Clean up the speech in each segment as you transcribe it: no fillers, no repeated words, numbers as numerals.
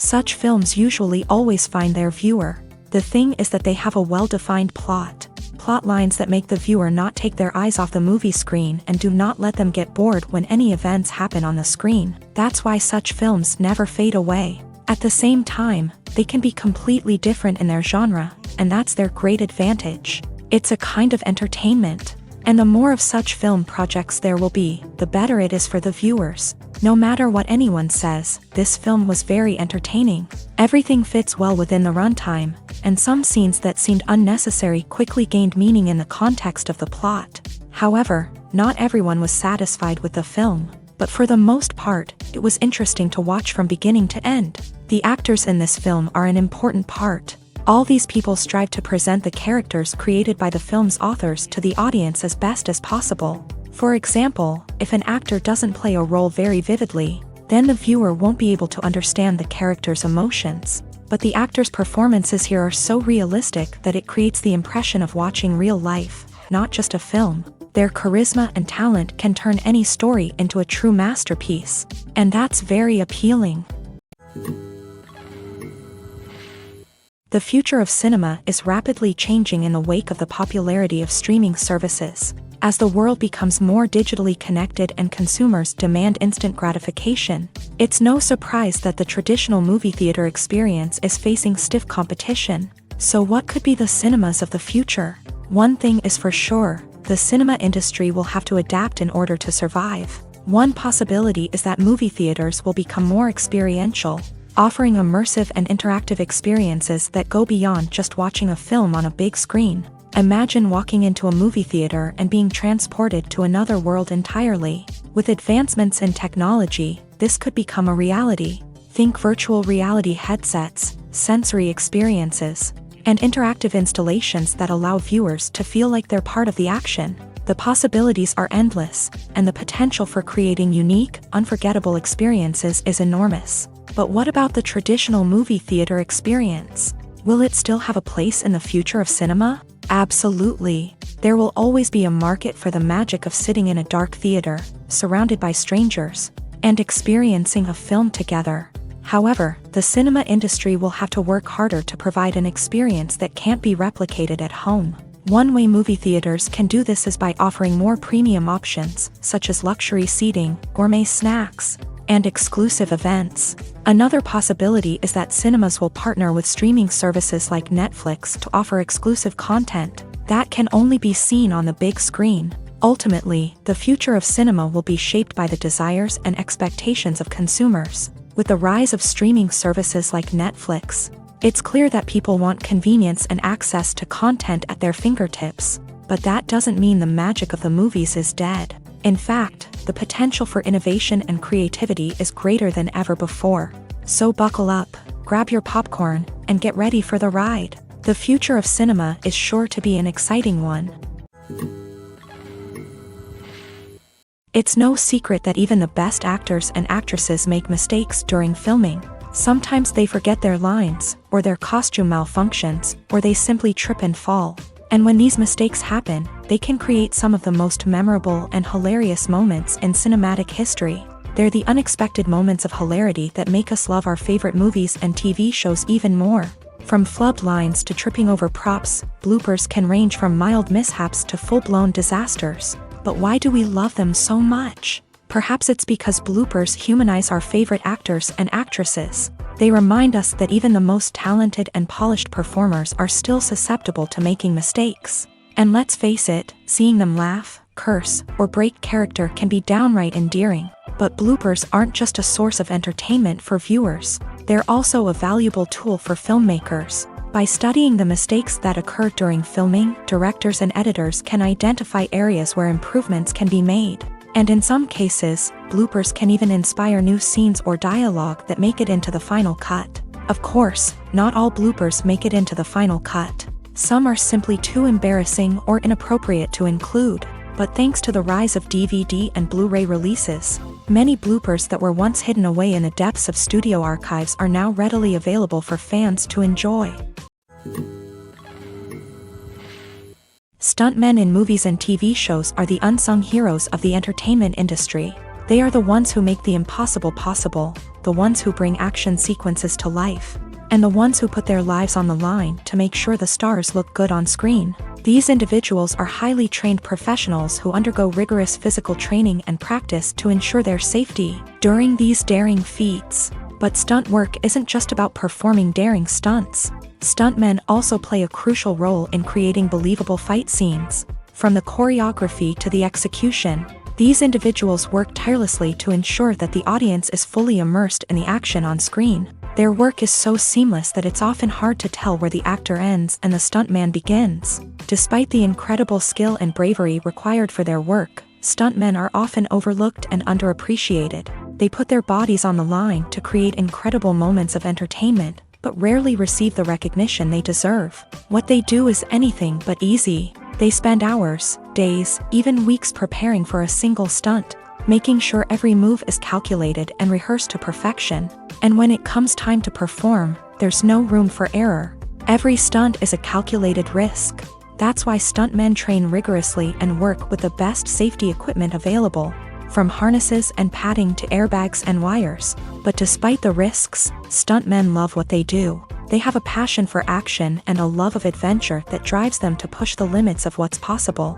Such films usually always find their viewer. The thing is that they have a well-defined plot lines that make the viewer not take their eyes off the movie screen and do not let them get bored when any events happen on the screen. That's why such films never fade away. At the same time, they can be completely different in their genre, and that's their great advantage. It's a kind of entertainment. And the more of such film projects there will be, the better it is for the viewers. No matter what anyone says, this film was very entertaining. Everything fits well within the runtime, and some scenes that seemed unnecessary quickly gained meaning in the context of the plot. However, not everyone was satisfied with the film, but for the most part, it was interesting to watch from beginning to end. The actors in this film are an important part. All these people strive to present the characters created by the film's authors to the audience as best as possible. For example, if an actor doesn't play a role very vividly, then the viewer won't be able to understand the character's emotions. But the actors' performances here are so realistic that it creates the impression of watching real life, not just a film. Their charisma and talent can turn any story into a true masterpiece, and that's very appealing. The future of cinema is rapidly changing in the wake of the popularity of streaming services. As the world becomes more digitally connected and consumers demand instant gratification, it's no surprise that the traditional movie theater experience is facing stiff competition. So what could be the cinemas of the future? One thing is for sure, the cinema industry will have to adapt in order to survive. One possibility is that movie theaters will become more experiential, offering immersive and interactive experiences that go beyond just watching a film on a big screen. Imagine walking into a movie theater and being transported to another world entirely. With advancements in technology, this could become a reality. Think virtual reality headsets, sensory experiences, and interactive installations that allow viewers to feel like they're part of the action. The possibilities are endless, and the potential for creating unique, unforgettable experiences is enormous. But what about the traditional movie theater experience? Will it still have a place in the future of cinema? Absolutely. There will always be a market for the magic of sitting in a dark theater, surrounded by strangers, and experiencing a film together. However, the cinema industry will have to work harder to provide an experience that can't be replicated at home. One way movie theaters can do this is by offering more premium options, such as luxury seating, gourmet snacks, and exclusive events. Another possibility is that cinemas will partner with streaming services like Netflix to offer exclusive content that can only be seen on the big screen. Ultimately, the future of cinema will be shaped by the desires and expectations of consumers. With the rise of streaming services like Netflix, it's clear that people want convenience and access to content at their fingertips. But that doesn't mean the magic of the movies is dead. In fact, the potential for innovation and creativity is greater than ever before. So buckle up, grab your popcorn, and get ready for the ride. The future of cinema is sure to be an exciting one. It's no secret that even the best actors and actresses make mistakes during filming. Sometimes they forget their lines, or their costume malfunctions, or they simply trip and fall. And when these mistakes happen, they can create some of the most memorable and hilarious moments in cinematic history. They're the unexpected moments of hilarity that make us love our favorite movies and TV shows even more. From flubbed lines to tripping over props, bloopers can range from mild mishaps to full-blown disasters. But why do we love them so much? Perhaps it's because bloopers humanize our favorite actors and actresses. They remind us that even the most talented and polished performers are still susceptible to making mistakes. And let's face it, seeing them laugh, curse, or break character can be downright endearing. But bloopers aren't just a source of entertainment for viewers. They're also a valuable tool for filmmakers. By studying the mistakes that occur during filming, directors and editors can identify areas where improvements can be made. And in some cases, bloopers can even inspire new scenes or dialogue that make it into the final cut. Of course, not all bloopers make it into the final cut. Some are simply too embarrassing or inappropriate to include. But thanks to the rise of DVD and Blu-ray releases, many bloopers that were once hidden away in the depths of studio archives are now readily available for fans to enjoy. Stuntmen in movies and TV shows are the unsung heroes of the entertainment industry. They are the ones who make the impossible possible. the ones who bring action sequences to life, and the ones who put their lives on the line to make sure the stars look good on screen. These individuals are highly trained professionals who undergo rigorous physical training and practice to ensure their safety during these daring feats. But stunt work isn't just about performing daring stunts. Stuntmen also play a crucial role in creating believable fight scenes. From the choreography to the execution, these individuals work tirelessly to ensure that the audience is fully immersed in the action on screen. Their work is so seamless that it's often hard to tell where the actor ends and the stuntman begins. Despite the incredible skill and bravery required for their work, stuntmen are often overlooked and underappreciated. They put their bodies on the line to create incredible moments of entertainment, but rarely receive the recognition they deserve. What they do is anything but easy. They spend hours, days, even weeks preparing for a single stunt, making sure every move is calculated and rehearsed to perfection. And when it comes time to perform, there's no room for error. Every stunt is a calculated risk. That's why stuntmen train rigorously and work with the best safety equipment available, from harnesses and padding to airbags and wires. But despite the risks, stuntmen love what they do. They have a passion for action and a love of adventure that drives them to push the limits of what's possible.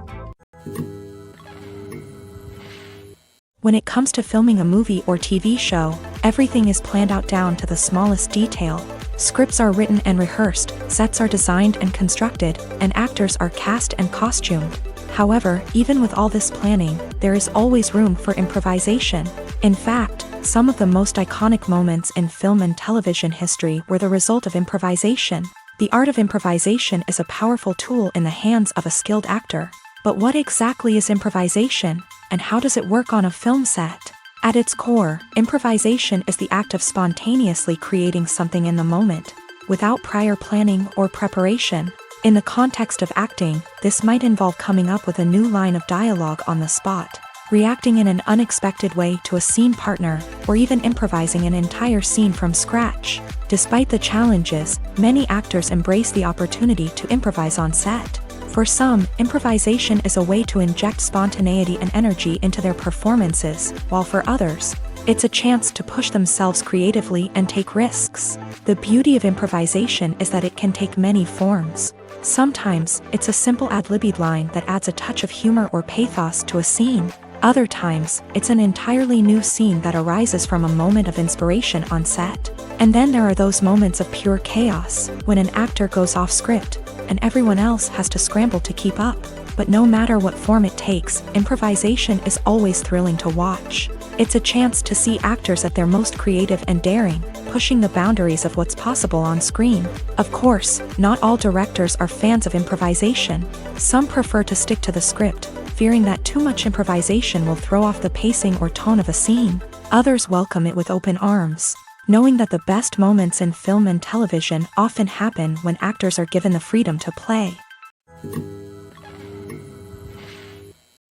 When it comes to filming a movie or TV show, everything is planned out down to the smallest detail. Scripts are written and rehearsed, sets are designed and constructed, and actors are cast and costumed. However, even with all this planning, there is always room for improvisation. In fact, some of the most iconic moments in film and television history were the result of improvisation. The art of improvisation is a powerful tool in the hands of a skilled actor. But what exactly is improvisation, and how does it work on a film set? At its core, improvisation is the act of spontaneously creating something in the moment, without prior planning or preparation. In the context of acting, this might involve coming up with a new line of dialogue on the spot, reacting in an unexpected way to a scene partner, or even improvising an entire scene from scratch. Despite the challenges, many actors embrace the opportunity to improvise on set. For some, improvisation is a way to inject spontaneity and energy into their performances, while for others, it's a chance to push themselves creatively and take risks. The beauty of improvisation is that it can take many forms. Sometimes, it's a simple ad-libbed line that adds a touch of humor or pathos to a scene. Other times, it's an entirely new scene that arises from a moment of inspiration on set. And then there are those moments of pure chaos, when an actor goes off script, and everyone else has to scramble to keep up. But no matter what form it takes, improvisation is always thrilling to watch. It's a chance to see actors at their most creative and daring, pushing the boundaries of what's possible on screen. Of course, not all directors are fans of improvisation. Some prefer to stick to the script, fearing that too much improvisation will throw off the pacing or tone of a scene. Others welcome it with open arms, knowing that the best moments in film and television often happen when actors are given the freedom to play.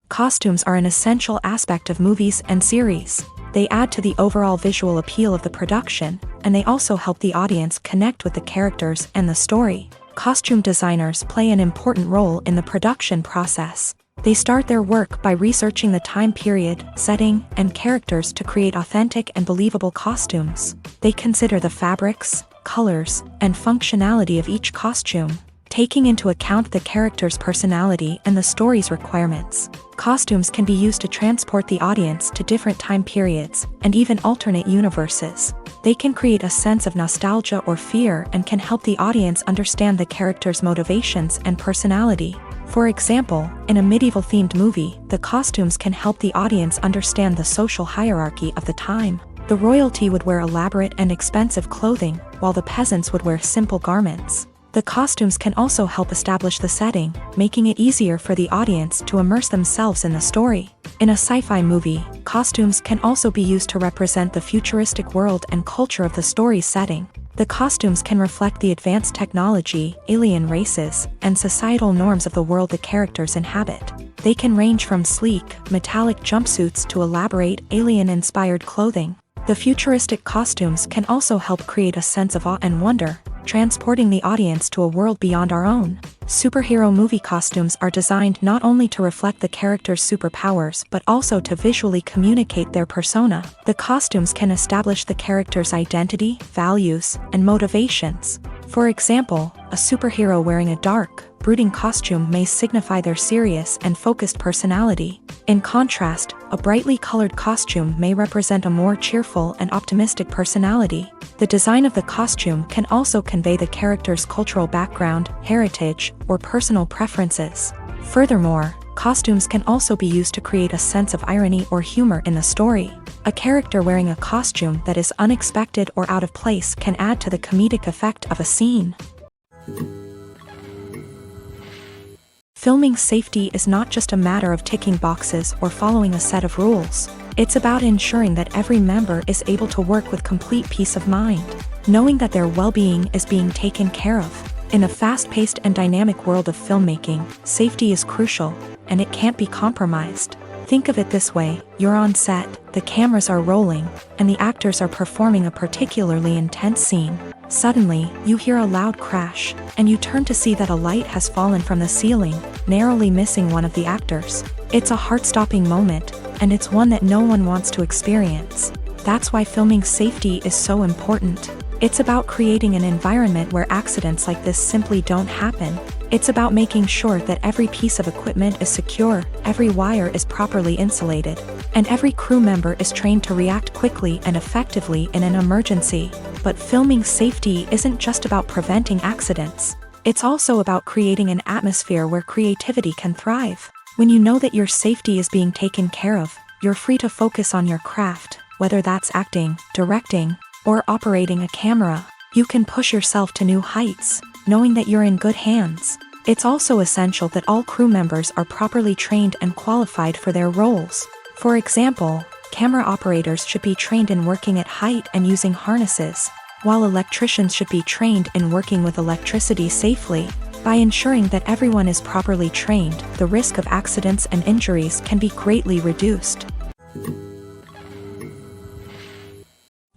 Costumes are an essential aspect of movies and series. They add to the overall visual appeal of the production, and they also help the audience connect with the characters and the story. Costume designers play an important role in the production process. They start their work by researching the time period, setting, and characters to create authentic and believable costumes. They consider the fabrics, colors, and functionality of each costume, taking into account the character's personality and the story's requirements. Costumes can be used to transport the audience to different time periods, and even alternate universes. They can create a sense of nostalgia or fear and can help the audience understand the character's motivations and personality. For example, in a medieval-themed movie, the costumes can help the audience understand the social hierarchy of the time. The royalty would wear elaborate and expensive clothing, while the peasants would wear simple garments. The costumes can also help establish the setting, making it easier for the audience to immerse themselves in the story. In a sci-fi movie, costumes can also be used to represent the futuristic world and culture of the story's setting. The costumes can reflect the advanced technology, alien races, and societal norms of the world the characters inhabit. They can range from sleek, metallic jumpsuits to elaborate, alien-inspired clothing. The futuristic costumes can also help create a sense of awe and wonder, transporting the audience to a world beyond our own. Superhero movie costumes are designed not only to reflect the character's superpowers but also to visually communicate their persona. The costumes can establish the character's identity, values, and motivations. For example, a superhero wearing a dark, brooding costume may signify their serious and focused personality. In contrast, a brightly colored costume may represent a more cheerful and optimistic personality. The design of the costume can also convey the character's cultural background, heritage, or personal preferences. Furthermore, costumes can also be used to create a sense of irony or humor in the story. A character wearing a costume that is unexpected or out of place can add to the comedic effect of a scene. Filming safety is not just a matter of ticking boxes or following a set of rules. It's about ensuring that every member is able to work with complete peace of mind, knowing that their well-being is being taken care of. In a fast-paced and dynamic world of filmmaking, safety is crucial, and it can't be compromised. Think of it this way: you're on set, the cameras are rolling, and the actors are performing a particularly intense scene. Suddenly, you hear a loud crash, and you turn to see that a light has fallen from the ceiling, narrowly missing one of the actors. It's a heart-stopping moment, and it's one that no one wants to experience. That's why filming safety is so important. It's about creating an environment where accidents like this simply don't happen. It's about making sure that every piece of equipment is secure, every wire is properly insulated, and every crew member is trained to react quickly and effectively in an emergency. But filming safety isn't just about preventing accidents. It's also about creating an atmosphere where creativity can thrive. When you know that your safety is being taken care of, you're free to focus on your craft, whether that's acting, directing, or operating a camera. You can push yourself to new heights, knowing that you're in good hands. It's also essential that all crew members are properly trained and qualified for their roles. For example, camera operators should be trained in working at height and using harnesses, while electricians should be trained in working with electricity safely. By ensuring that everyone is properly trained, the risk of accidents and injuries can be greatly reduced.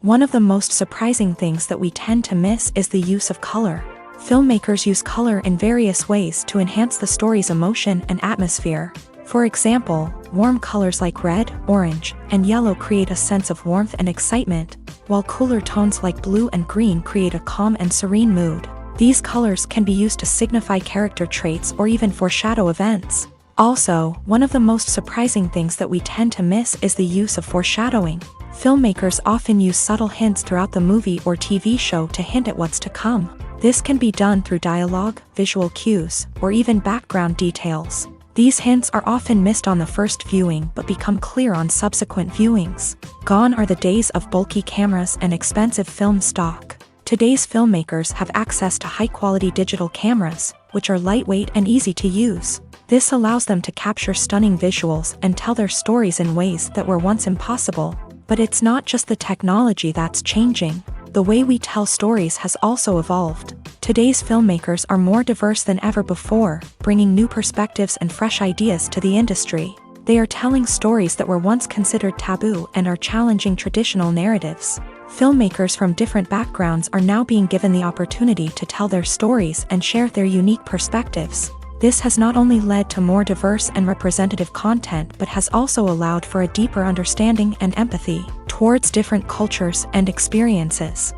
One of the most surprising things that we tend to miss is the use of color. Filmmakers use color in various ways to enhance the story's emotion and atmosphere. For example, warm colors like red, orange, and yellow create a sense of warmth and excitement, while cooler tones like blue and green create a calm and serene mood. These colors can be used to signify character traits or even foreshadow events. Also, one of the most surprising things that we tend to miss is the use of foreshadowing. Filmmakers often use subtle hints throughout the movie or TV show to hint at what's to come. This can be done through dialogue, visual cues, or even background details. These hints are often missed on the first viewing but become clear on subsequent viewings. Gone are the days of bulky cameras and expensive film stock. Today's filmmakers have access to high-quality digital cameras, which are lightweight and easy to use. This allows them to capture stunning visuals and tell their stories in ways that were once impossible. But it's not just the technology that's changing. The way we tell stories has also evolved. Today's filmmakers are more diverse than ever before, bringing new perspectives and fresh ideas to the industry. They are telling stories that were once considered taboo and are challenging traditional narratives. Filmmakers from different backgrounds are now being given the opportunity to tell their stories and share their unique perspectives. This has not only led to more diverse and representative content but has also allowed for a deeper understanding and empathy towards different cultures and experiences.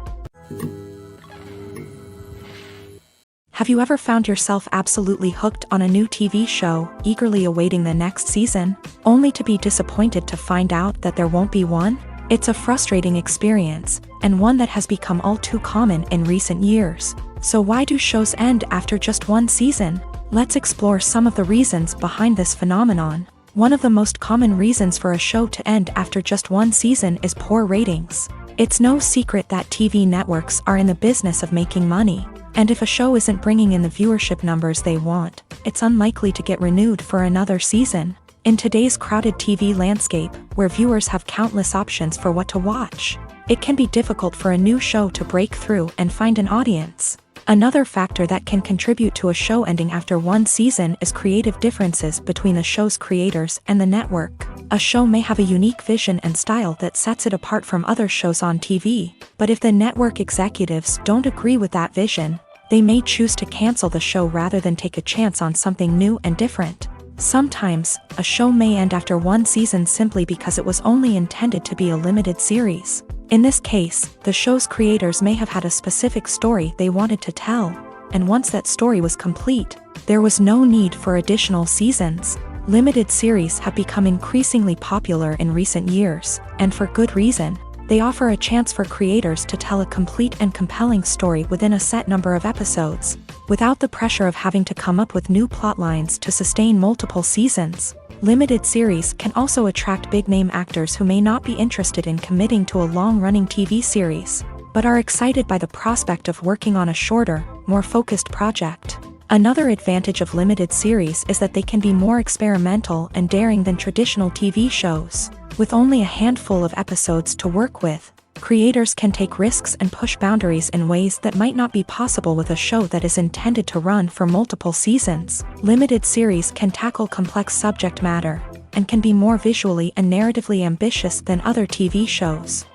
Have you ever found yourself absolutely hooked on a new TV show, eagerly awaiting the next season, only to be disappointed to find out that there won't be one? It's a frustrating experience, and one that has become all too common in recent years. So why do shows end after just one season? Let's explore some of the reasons behind this phenomenon. One of the most common reasons for a show to end after just one season is poor ratings. It's no secret that TV networks are in the business of making money, and if a show isn't bringing in the viewership numbers they want, it's unlikely to get renewed for another season. In today's crowded TV landscape, where viewers have countless options for what to watch, it can be difficult for a new show to break through and find an audience. Another factor that can contribute to a show ending after one season is creative differences between the show's creators and the network. A show may have a unique vision and style that sets it apart from other shows on TV, but if the network executives don't agree with that vision, they may choose to cancel the show rather than take a chance on something new and different. Sometimes, a show may end after one season simply because it was only intended to be a limited series. In this case, the show's creators may have had a specific story they wanted to tell, and once that story was complete, there was no need for additional seasons. Limited series have become increasingly popular in recent years, and for good reason. They offer a chance for creators to tell a complete and compelling story within a set number of episodes, without the pressure of having to come up with new plotlines to sustain multiple seasons. Limited series can also attract big-name actors who may not be interested in committing to a long-running TV series, but are excited by the prospect of working on a shorter, more focused project. Another advantage of limited series is that they can be more experimental and daring than traditional TV shows. With only a handful of episodes to work with, creators can take risks and push boundaries in ways that might not be possible with a show that is intended to run for multiple seasons. Limited series can tackle complex subject matter, and can be more visually and narratively ambitious than other TV shows.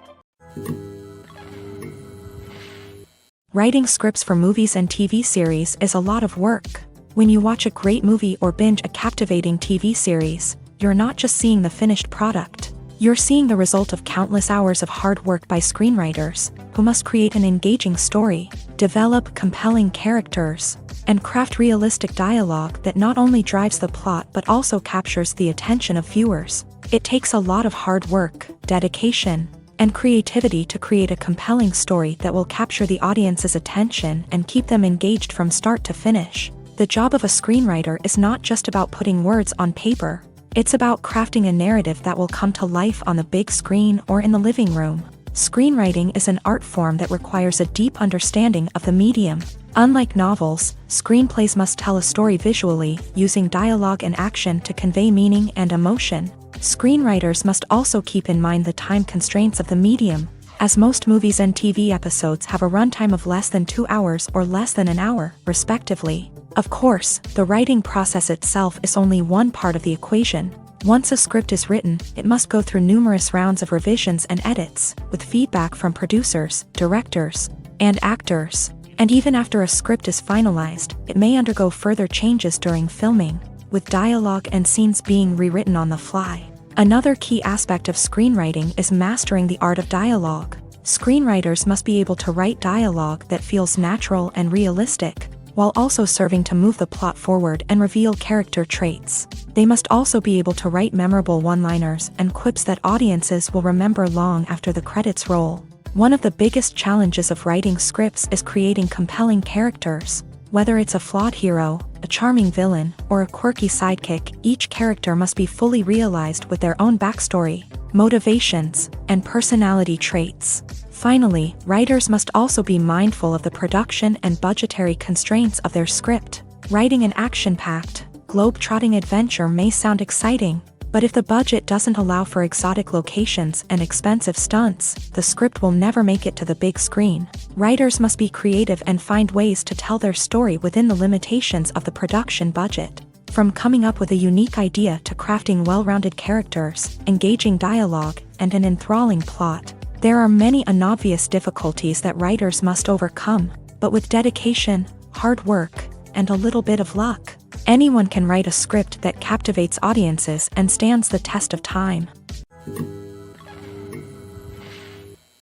Writing scripts for movies and TV series is a lot of work. When you watch a great movie or binge a captivating TV series, you're not just seeing the finished product. You're seeing the result of countless hours of hard work by screenwriters, who must create an engaging story, develop compelling characters, and craft realistic dialogue that not only drives the plot but also captures the attention of viewers. It takes a lot of hard work, dedication, and creativity to create a compelling story that will capture the audience's attention and keep them engaged from start to finish. The job of a screenwriter is not just about putting words on paper. It's about crafting a narrative that will come to life on the big screen or in the living room. Screenwriting is an art form that requires a deep understanding of the medium. Unlike novels, screenplays must tell a story visually, using dialogue and action to convey meaning and emotion. Screenwriters must also keep in mind the time constraints of the medium, as most movies and TV episodes have a runtime of less than 2 hours or less than an hour, respectively. Of course, the writing process itself is only one part of the equation. Once a script is written, it must go through numerous rounds of revisions and edits, with feedback from producers, directors, and actors. And even after a script is finalized, it may undergo further changes during filming, with dialogue and scenes being rewritten on the fly. Another key aspect of screenwriting is mastering the art of dialogue. Screenwriters must be able to write dialogue that feels natural and realistic, while also serving to move the plot forward and reveal character traits. They must also be able to write memorable one-liners and quips that audiences will remember long after the credits roll. One of the biggest challenges of writing scripts is creating compelling characters. Whether it's a flawed hero, a charming villain, or a quirky sidekick, each character must be fully realized with their own backstory, motivations, and personality traits. Finally, writers must also be mindful of the production and budgetary constraints of their script. Writing an action-packed, globe-trotting adventure may sound exciting, but if the budget doesn't allow for exotic locations and expensive stunts, the script will never make it to the big screen. Writers must be creative and find ways to tell their story within the limitations of the production budget. From coming up with a unique idea to crafting well-rounded characters, engaging dialogue, and an enthralling plot, there are many unobvious difficulties that writers must overcome, but with dedication, hard work, and a little bit of luck, anyone can write a script that captivates audiences and stands the test of time.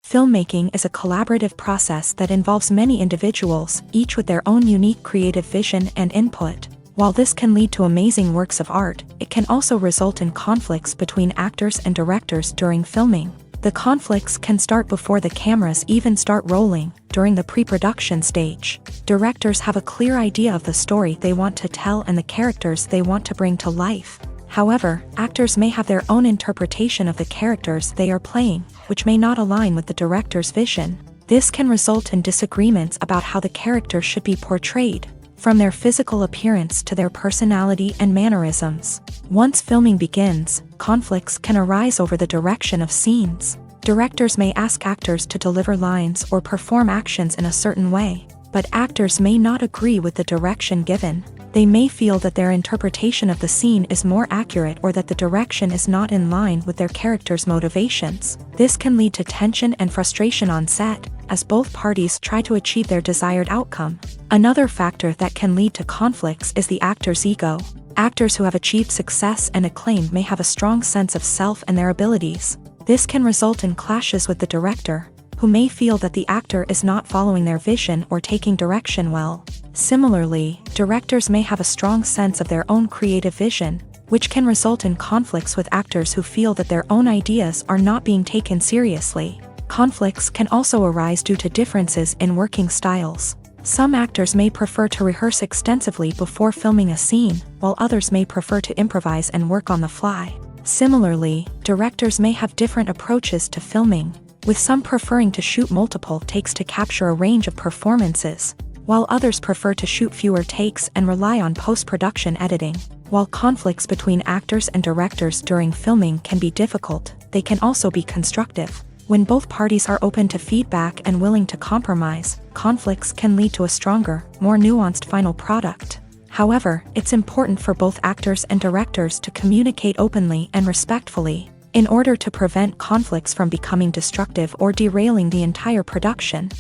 Filmmaking is a collaborative process that involves many individuals, each with their own unique creative vision and input. While this can lead to amazing works of art, it can also result in conflicts between actors and directors during filming. The conflicts can start before the cameras even start rolling, during the pre-production stage. Directors have a clear idea of the story they want to tell and the characters they want to bring to life. However, actors may have their own interpretation of the characters they are playing, which may not align with the director's vision. This can result in disagreements about how the character should be portrayed, from their physical appearance to their personality and mannerisms. Once filming begins, conflicts can arise over the direction of scenes. Directors may ask actors to deliver lines or perform actions in a certain way, but actors may not agree with the direction given. They may feel that their interpretation of the scene is more accurate or that the direction is not in line with their character's motivations. This can lead to tension and frustration on set, as both parties try to achieve their desired outcome. Another factor that can lead to conflicts is the actor's ego. Actors who have achieved success and acclaim may have a strong sense of self and their abilities. This can result in clashes with the director, who may feel that the actor is not following their vision or taking direction well. Similarly, directors may have a strong sense of their own creative vision, which can result in conflicts with actors who feel that their own ideas are not being taken seriously. Conflicts can also arise due to differences in working styles. Some actors may prefer to rehearse extensively before filming a scene, while others may prefer to improvise and work on the fly. Similarly, directors may have different approaches to filming, with some preferring to shoot multiple takes to capture a range of performances, while others prefer to shoot fewer takes and rely on post-production editing. While conflicts between actors and directors during filming can be difficult, they can also be constructive. When both parties are open to feedback and willing to compromise, conflicts can lead to a stronger, more nuanced final product. However, it's important for both actors and directors to communicate openly and respectfully, in order to prevent conflicts from becoming destructive or derailing the entire production.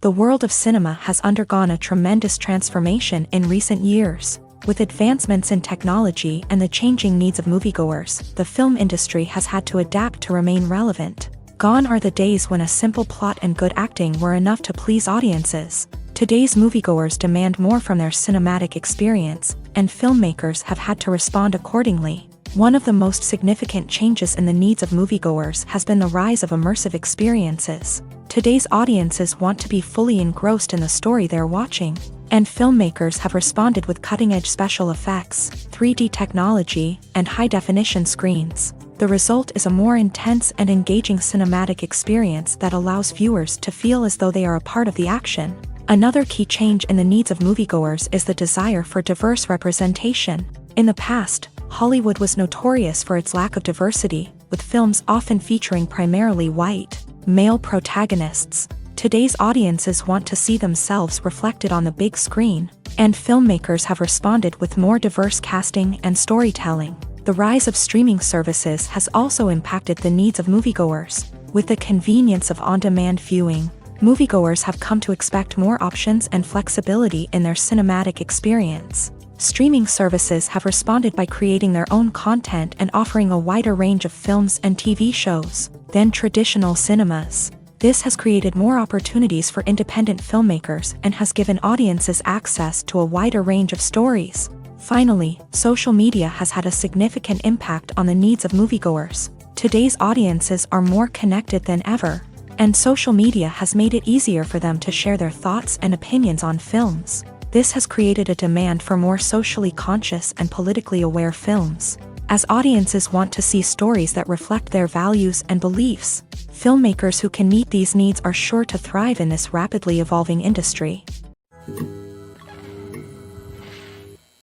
The world of cinema has undergone a tremendous transformation in recent years. With advancements in technology and the changing needs of moviegoers, the film industry has had to adapt to remain relevant. Gone are the days when a simple plot and good acting were enough to please audiences. Today's moviegoers demand more from their cinematic experience, and filmmakers have had to respond accordingly. One of the most significant changes in the needs of moviegoers has been the rise of immersive experiences. Today's audiences want to be fully engrossed in the story they're watching, and filmmakers have responded with cutting-edge special effects, 3D technology, and high-definition screens. The result is a more intense and engaging cinematic experience that allows viewers to feel as though they are a part of the action. Another key change in the needs of moviegoers is the desire for diverse representation. In the past, Hollywood was notorious for its lack of diversity, with films often featuring primarily white, male protagonists. Today's audiences want to see themselves reflected on the big screen, and filmmakers have responded with more diverse casting and storytelling. The rise of streaming services has also impacted the needs of moviegoers. With the convenience of on-demand viewing, moviegoers have come to expect more options and flexibility in their cinematic experience. Streaming services have responded by creating their own content and offering a wider range of films and TV shows than traditional cinemas. This has created more opportunities for independent filmmakers and has given audiences access to a wider range of stories. Finally, social media has had a significant impact on the needs of moviegoers. Today's audiences are more connected than ever, and social media has made it easier for them to share their thoughts and opinions on films. This has created a demand for more socially conscious and politically aware films. As audiences want to see stories that reflect their values and beliefs, filmmakers who can meet these needs are sure to thrive in this rapidly evolving industry.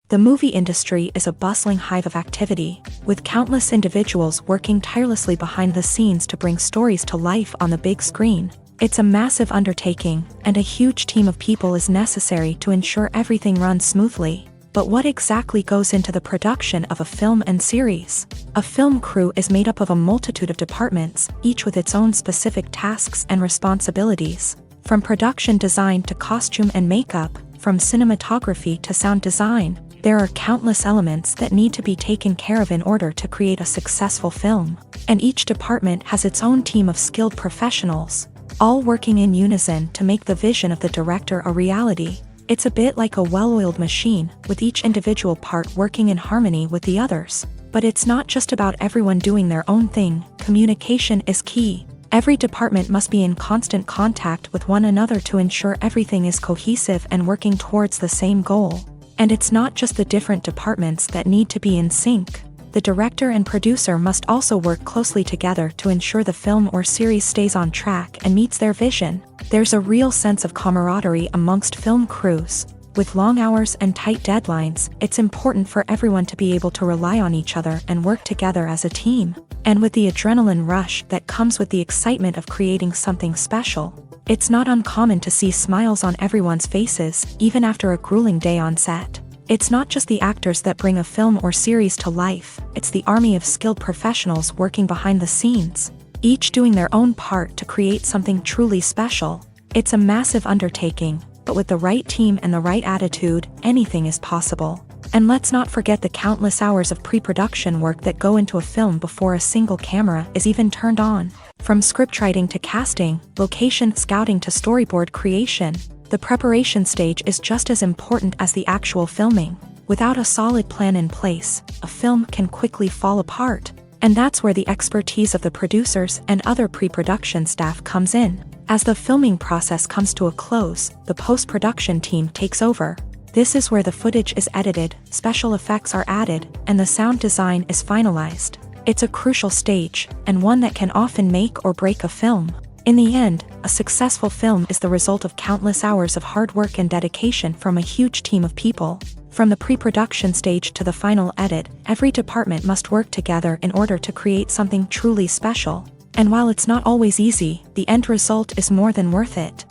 The movie industry is a bustling hive of activity, with countless individuals working tirelessly behind the scenes to bring stories to life on the big screen. It's a massive undertaking, and a huge team of people is necessary to ensure everything runs smoothly. But what exactly goes into the production of a film and series? A film crew is made up of a multitude of departments, each with its own specific tasks and responsibilities. From production design to costume and makeup, from cinematography to sound design, there are countless elements that need to be taken care of in order to create a successful film. And each department has its own team of skilled professionals, all working in unison to make the vision of the director a reality. It's a bit like a well-oiled machine, with each individual part working in harmony with the others. But it's not just about everyone doing their own thing. Communication is key. Every department must be in constant contact with one another to ensure everything is cohesive and working towards the same goal. And it's not just the different departments that need to be in sync. The director and producer must also work closely together to ensure the film or series stays on track and meets their vision. There's a real sense of camaraderie amongst film crews. With long hours and tight deadlines, it's important for everyone to be able to rely on each other and work together as a team. And with the adrenaline rush that comes with the excitement of creating something special, It's not uncommon to see smiles on everyone's faces, even after a grueling day on set. It's not just the actors that bring a film or series to life, it's the army of skilled professionals working behind the scenes, each doing their own part to create something truly special. It's a massive undertaking, but with the right team and the right attitude, anything is possible. And let's not forget the countless hours of pre-production work that go into a film before a single camera is even turned on. From scriptwriting to casting, location scouting to storyboard creation, the preparation stage is just as important as the actual filming. Without a solid plan in place, a film can quickly fall apart. And that's where the expertise of the producers and other pre-production staff comes in. As the filming process comes to a close, the post-production team takes over. This is where the footage is edited, special effects are added, and the sound design is finalized. It's a crucial stage, and one that can often make or break a film. In the end, a successful film is the result of countless hours of hard work and dedication from a huge team of people. From the pre-production stage to the final edit, every department must work together in order to create something truly special. And while it's not always easy, the end result is more than worth it.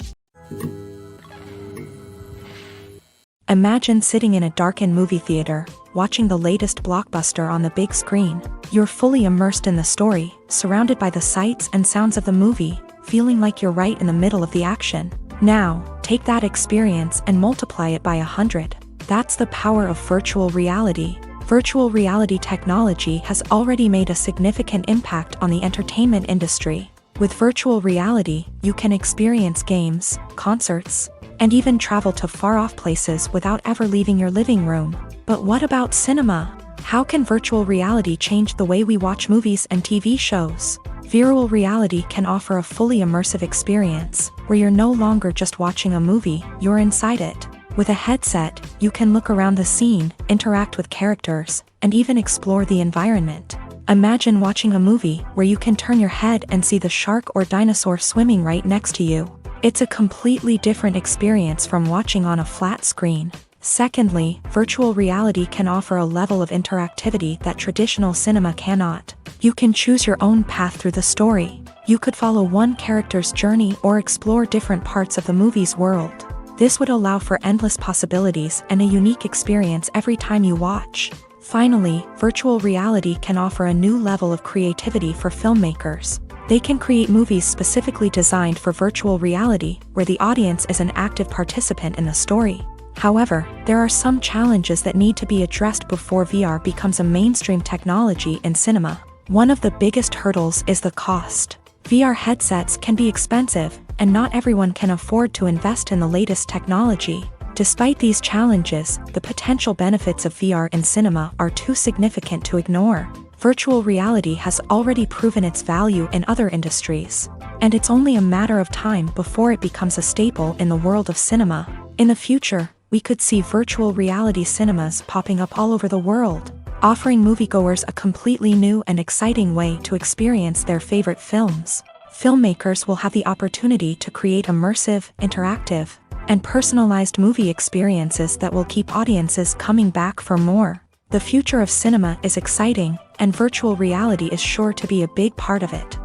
Imagine sitting in a darkened movie theater, watching the latest blockbuster on the big screen. You're fully immersed in the story, surrounded by the sights and sounds of the movie, feeling like you're right in the middle of the action. Now, take that experience and multiply it by 100. That's the power of virtual reality. Virtual reality technology has already made a significant impact on the entertainment industry. With virtual reality, you can experience games, concerts, and even travel to far-off places without ever leaving your living room. But what about cinema? How can virtual reality change the way we watch movies and TV shows? Virtual reality can offer a fully immersive experience, where you're no longer just watching a movie, you're inside it. With a headset, you can look around the scene, interact with characters, and even explore the environment. Imagine watching a movie where you can turn your head and see the shark or dinosaur swimming right next to you. It's a completely different experience from watching on a flat screen. Secondly, virtual reality can offer a level of interactivity that traditional cinema cannot. You can choose your own path through the story. You could follow one character's journey or explore different parts of the movie's world. This would allow for endless possibilities and a unique experience every time you watch. Finally, virtual reality can offer a new level of creativity for filmmakers. They can create movies specifically designed for virtual reality, where the audience is an active participant in the story. However, there are some challenges that need to be addressed before VR becomes a mainstream technology in cinema. One of the biggest hurdles is the cost. VR headsets can be expensive, and not everyone can afford to invest in the latest technology. Despite these challenges, the potential benefits of VR in cinema are too significant to ignore. Virtual reality has already proven its value in other industries, and it's only a matter of time before it becomes a staple in the world of cinema. In the future, we could see virtual reality cinemas popping up all over the world, offering moviegoers a completely new and exciting way to experience their favorite films. Filmmakers will have the opportunity to create immersive, interactive, and personalized movie experiences that will keep audiences coming back for more. The future of cinema is exciting, and virtual reality is sure to be a big part of it.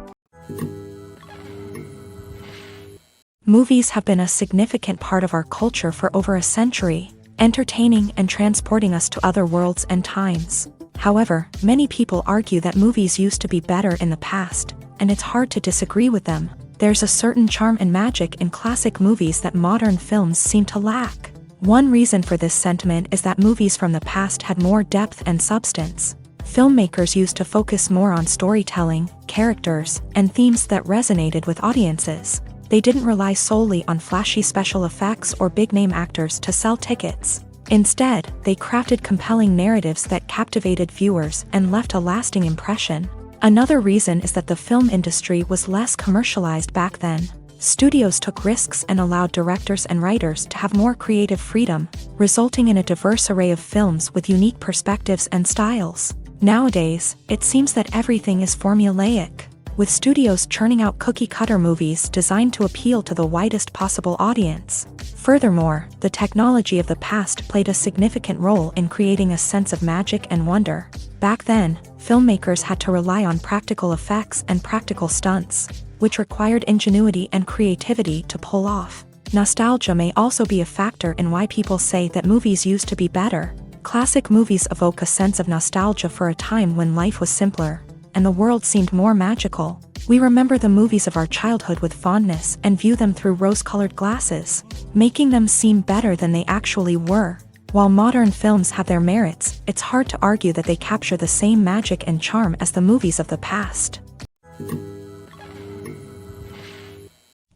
Movies have been a significant part of our culture for over a century, entertaining and transporting us to other worlds and times. However, many people argue that movies used to be better in the past, and it's hard to disagree with them. There's a certain charm and magic in classic movies that modern films seem to lack. One reason for this sentiment is that movies from the past had more depth and substance. Filmmakers used to focus more on storytelling, characters, and themes that resonated with audiences. They didn't rely solely on flashy special effects or big-name actors to sell tickets. Instead, they crafted compelling narratives that captivated viewers and left a lasting impression. Another reason is that the film industry was less commercialized back then. Studios took risks and allowed directors and writers to have more creative freedom, resulting in a diverse array of films with unique perspectives and styles. Nowadays, it seems that everything is formulaic, with studios churning out cookie-cutter movies designed to appeal to the widest possible audience. Furthermore, the technology of the past played a significant role in creating a sense of magic and wonder. Back then, filmmakers had to rely on practical effects and practical stunts. which required ingenuity and creativity to pull off. Nostalgia may also be a factor in why people say that movies used to be better. Classic movies evoke a sense of nostalgia for a time when life was simpler, and the world seemed more magical. We remember the movies of our childhood with fondness and view them through rose-colored glasses, making them seem better than they actually were. While modern films have their merits, it's hard to argue that they capture the same magic and charm as the movies of the past.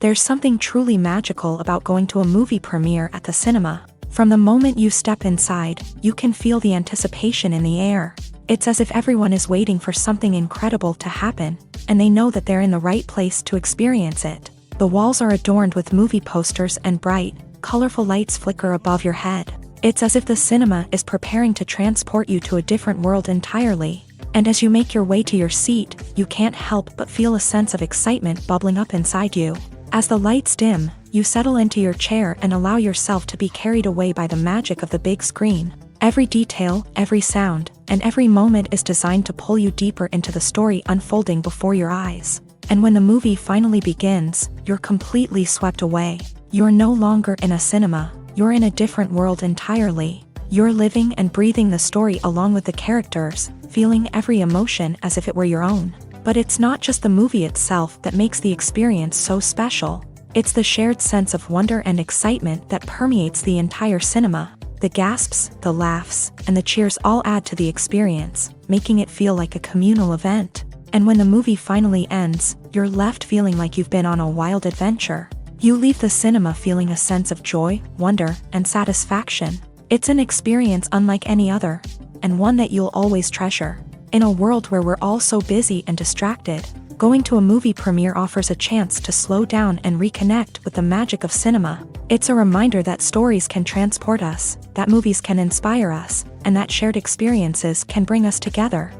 There's something truly magical about going to a movie premiere at the cinema. From the moment you step inside, you can feel the anticipation in the air. It's as if everyone is waiting for something incredible to happen, and they know that they're in the right place to experience it. The walls are adorned with movie posters and bright, colorful lights flicker above your head. It's as if the cinema is preparing to transport you to a different world entirely. And as you make your way to your seat, you can't help but feel a sense of excitement bubbling up inside you. As the lights dim, you settle into your chair and allow yourself to be carried away by the magic of the big screen. Every detail, every sound, and every moment is designed to pull you deeper into the story unfolding before your eyes. And when the movie finally begins, you're completely swept away. You're no longer in a cinema, you're in a different world entirely. You're living and breathing the story along with the characters, feeling every emotion as if it were your own. But it's not just the movie itself that makes the experience so special. It's the shared sense of wonder and excitement that permeates the entire cinema. The gasps, the laughs, and the cheers all add to the experience, making it feel like a communal event. And when the movie finally ends, you're left feeling like you've been on a wild adventure. You leave the cinema feeling a sense of joy, wonder, and satisfaction. It's an experience unlike any other, and one that you'll always treasure. In a world where we're all so busy and distracted, going to a movie premiere offers a chance to slow down and reconnect with the magic of cinema. It's a reminder that stories can transport us, that movies can inspire us, and that shared experiences can bring us together.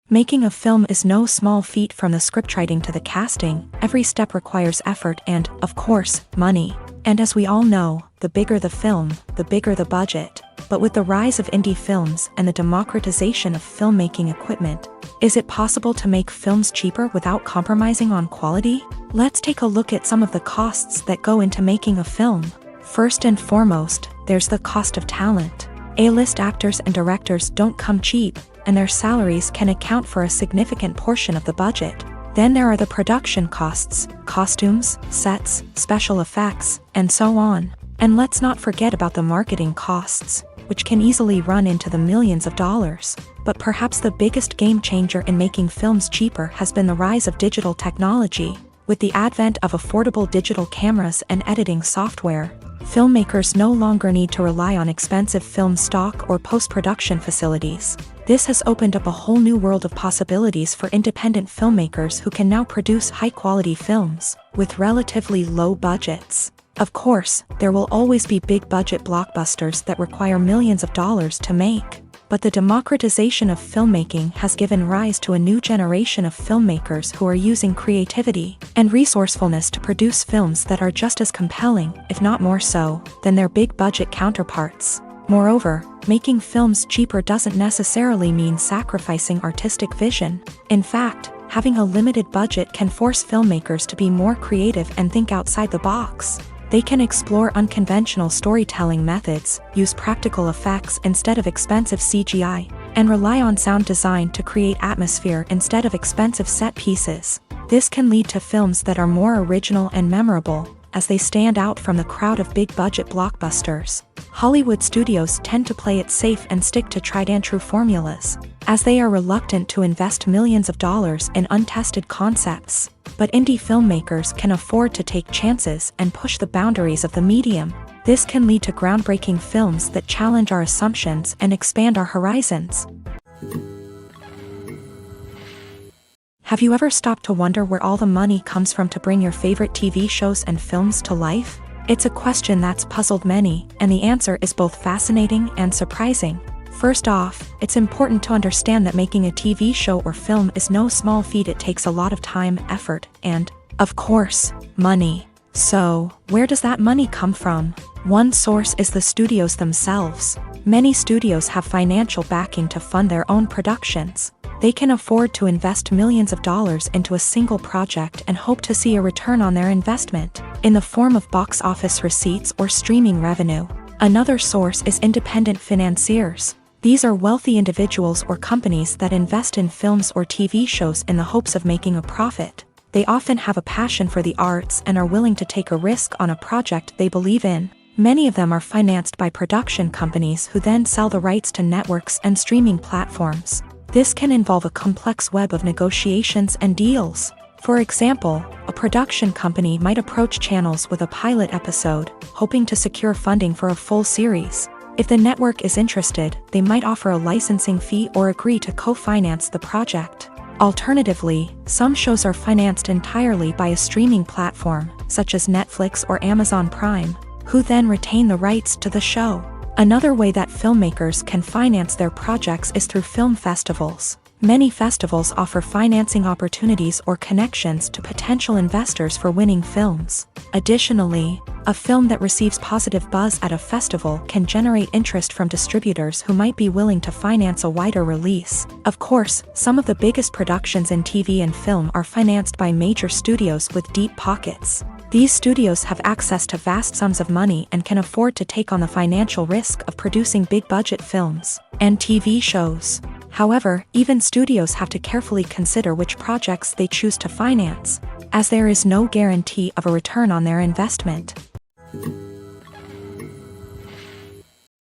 Making a film is no small feat. From the scriptwriting to the casting, every step requires effort and, of course, money. And as we all know, the bigger the film, the bigger the budget. But with the rise of indie films and the democratization of filmmaking equipment, is it possible to make films cheaper without compromising on quality? Let's take a look at some of the costs that go into making a film. First and foremost, there's the cost of talent. A-list actors and directors don't come cheap, and their salaries can account for a significant portion of the budget. Then there are the production costs, costumes, sets, special effects, and so on. And let's not forget about the marketing costs, which can easily run into the millions of dollars. But perhaps the biggest game changer in making films cheaper has been the rise of digital technology. With the advent of affordable digital cameras and editing software, filmmakers no longer need to rely on expensive film stock or post-production facilities. This has opened up a whole new world of possibilities for independent filmmakers who can now produce high-quality films with relatively low budgets. Of course, there will always be big-budget blockbusters that require millions of dollars to make. But the democratization of filmmaking has given rise to a new generation of filmmakers who are using creativity and resourcefulness to produce films that are just as compelling, if not more so, than their big-budget counterparts. Moreover, making films cheaper doesn't necessarily mean sacrificing artistic vision. In fact, having a limited budget can force filmmakers to be more creative and think outside the box. They can explore unconventional storytelling methods, use practical effects instead of expensive CGI, and rely on sound design to create atmosphere instead of expensive set pieces. This can lead to films that are more original and memorable, as they stand out from the crowd of big-budget blockbusters. Hollywood studios tend to play it safe and stick to tried-and-true formulas, as they are reluctant to invest millions of dollars in untested concepts. But indie filmmakers can afford to take chances and push the boundaries of the medium. This can lead to groundbreaking films that challenge our assumptions and expand our horizons. Have you ever stopped to wonder where all the money comes from to bring your favorite TV shows and films to life? It's a question that's puzzled many, and the answer is both fascinating and surprising. First off, it's important to understand that making a TV show or film is no small feat. It takes a lot of time, effort, and, of course, money. So, where does that money come from? One source is the studios themselves. Many studios have financial backing to fund their own productions. They can afford to invest millions of dollars into a single project and hope to see a return on their investment, in the form of box office receipts or streaming revenue. Another source is independent financiers. These are wealthy individuals or companies that invest in films or TV shows in the hopes of making a profit. They often have a passion for the arts and are willing to take a risk on a project they believe in. Many of them are financed by production companies who then sell the rights to networks and streaming platforms. This can involve a complex web of negotiations and deals. For example, a production company might approach channels with a pilot episode, hoping to secure funding for a full series. If the network is interested, they might offer a licensing fee or agree to co-finance the project. Alternatively, some shows are financed entirely by a streaming platform, such as Netflix or Amazon Prime, who then retain the rights to the show. Another way that filmmakers can finance their projects is through film festivals. Many festivals offer financing opportunities or connections to potential investors for winning films. Additionally, a film that receives positive buzz at a festival can generate interest from distributors who might be willing to finance a wider release. Of course, some of the biggest productions in TV and film are financed by major studios with deep pockets. These studios have access to vast sums of money and can afford to take on the financial risk of producing big-budget films and TV shows. However, even studios have to carefully consider which projects they choose to finance, as there is no guarantee of a return on their investment.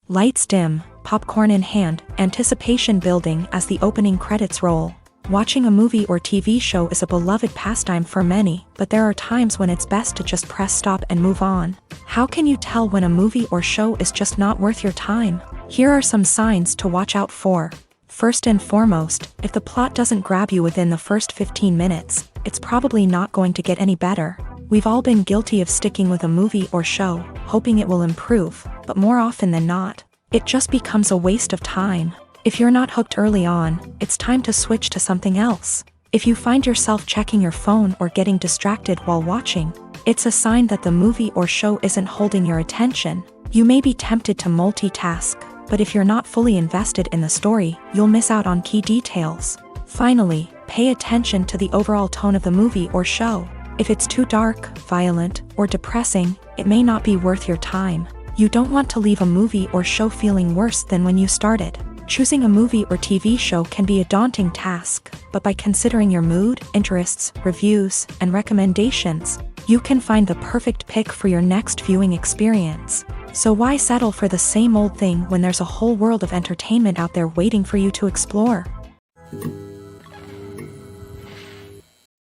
Lights dim, popcorn in hand, anticipation building as the opening credits roll. Watching a movie or TV show is a beloved pastime for many, but there are times when it's best to just press stop and move on. How can you tell when a movie or show is just not worth your time? Here are some signs to watch out for. First and foremost, if the plot doesn't grab you within the first 15 minutes, it's probably not going to get any better. We've all been guilty of sticking with a movie or show, hoping it will improve, but more often than not, it just becomes a waste of time. If you're not hooked early on, it's time to switch to something else. If you find yourself checking your phone or getting distracted while watching, it's a sign that the movie or show isn't holding your attention. You may be tempted to multitask, but if you're not fully invested in the story, you'll miss out on key details. Finally, pay attention to the overall tone of the movie or show. If it's too dark, violent, or depressing, it may not be worth your time. You don't want to leave a movie or show feeling worse than when you started. Choosing a movie or TV show can be a daunting task, but by considering your mood, interests, reviews, and recommendations, you can find the perfect pick for your next viewing experience. So why settle for the same old thing when there's a whole world of entertainment out there waiting for you to explore?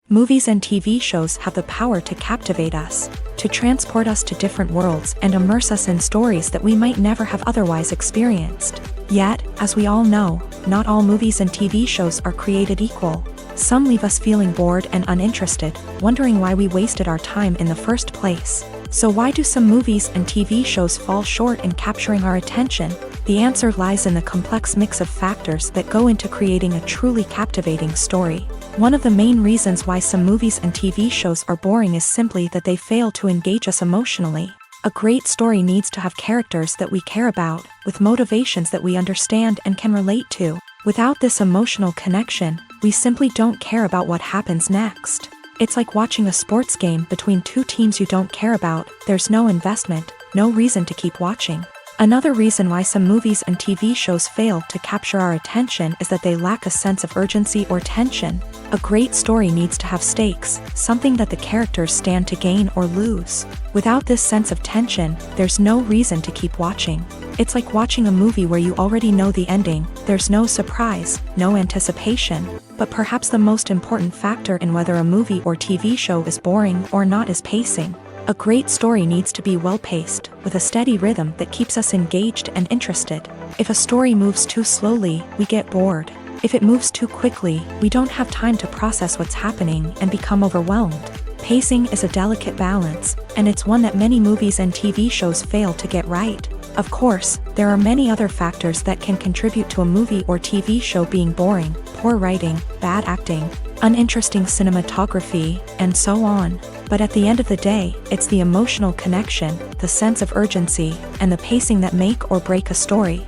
Movies and TV shows have the power to captivate us, to transport us to different worlds and immerse us in stories that we might never have otherwise experienced. Yet, as we all know, not all movies and TV shows are created equal. Some leave us feeling bored and uninterested, wondering why we wasted our time in the first place. So why do some movies and TV shows fall short in capturing our attention? The answer lies in the complex mix of factors that go into creating a truly captivating story. One of the main reasons why some movies and TV shows are boring is simply that they fail to engage us emotionally. A great story needs to have characters that we care about, with motivations that we understand and can relate to. Without this emotional connection, we simply don't care about what happens next. It's like watching a sports game between two teams you don't care about. There's no investment, no reason to keep watching. Another reason why some movies and TV shows fail to capture our attention is that they lack a sense of urgency or tension. A great story needs to have stakes, something that the characters stand to gain or lose. Without this sense of tension, there's no reason to keep watching. It's like watching a movie where you already know the ending. There's no surprise, no anticipation. But perhaps the most important factor in whether a movie or TV show is boring or not is pacing. A great story needs to be well-paced, with a steady rhythm that keeps us engaged and interested. If a story moves too slowly, we get bored. If it moves too quickly, we don't have time to process what's happening and become overwhelmed. Pacing is a delicate balance, and it's one that many movies and TV shows fail to get right. Of course, there are many other factors that can contribute to a movie or TV show being boring: poor writing, bad acting, uninteresting cinematography, and so on. But at the end of the day, it's the emotional connection, the sense of urgency, and the pacing that make or break a story.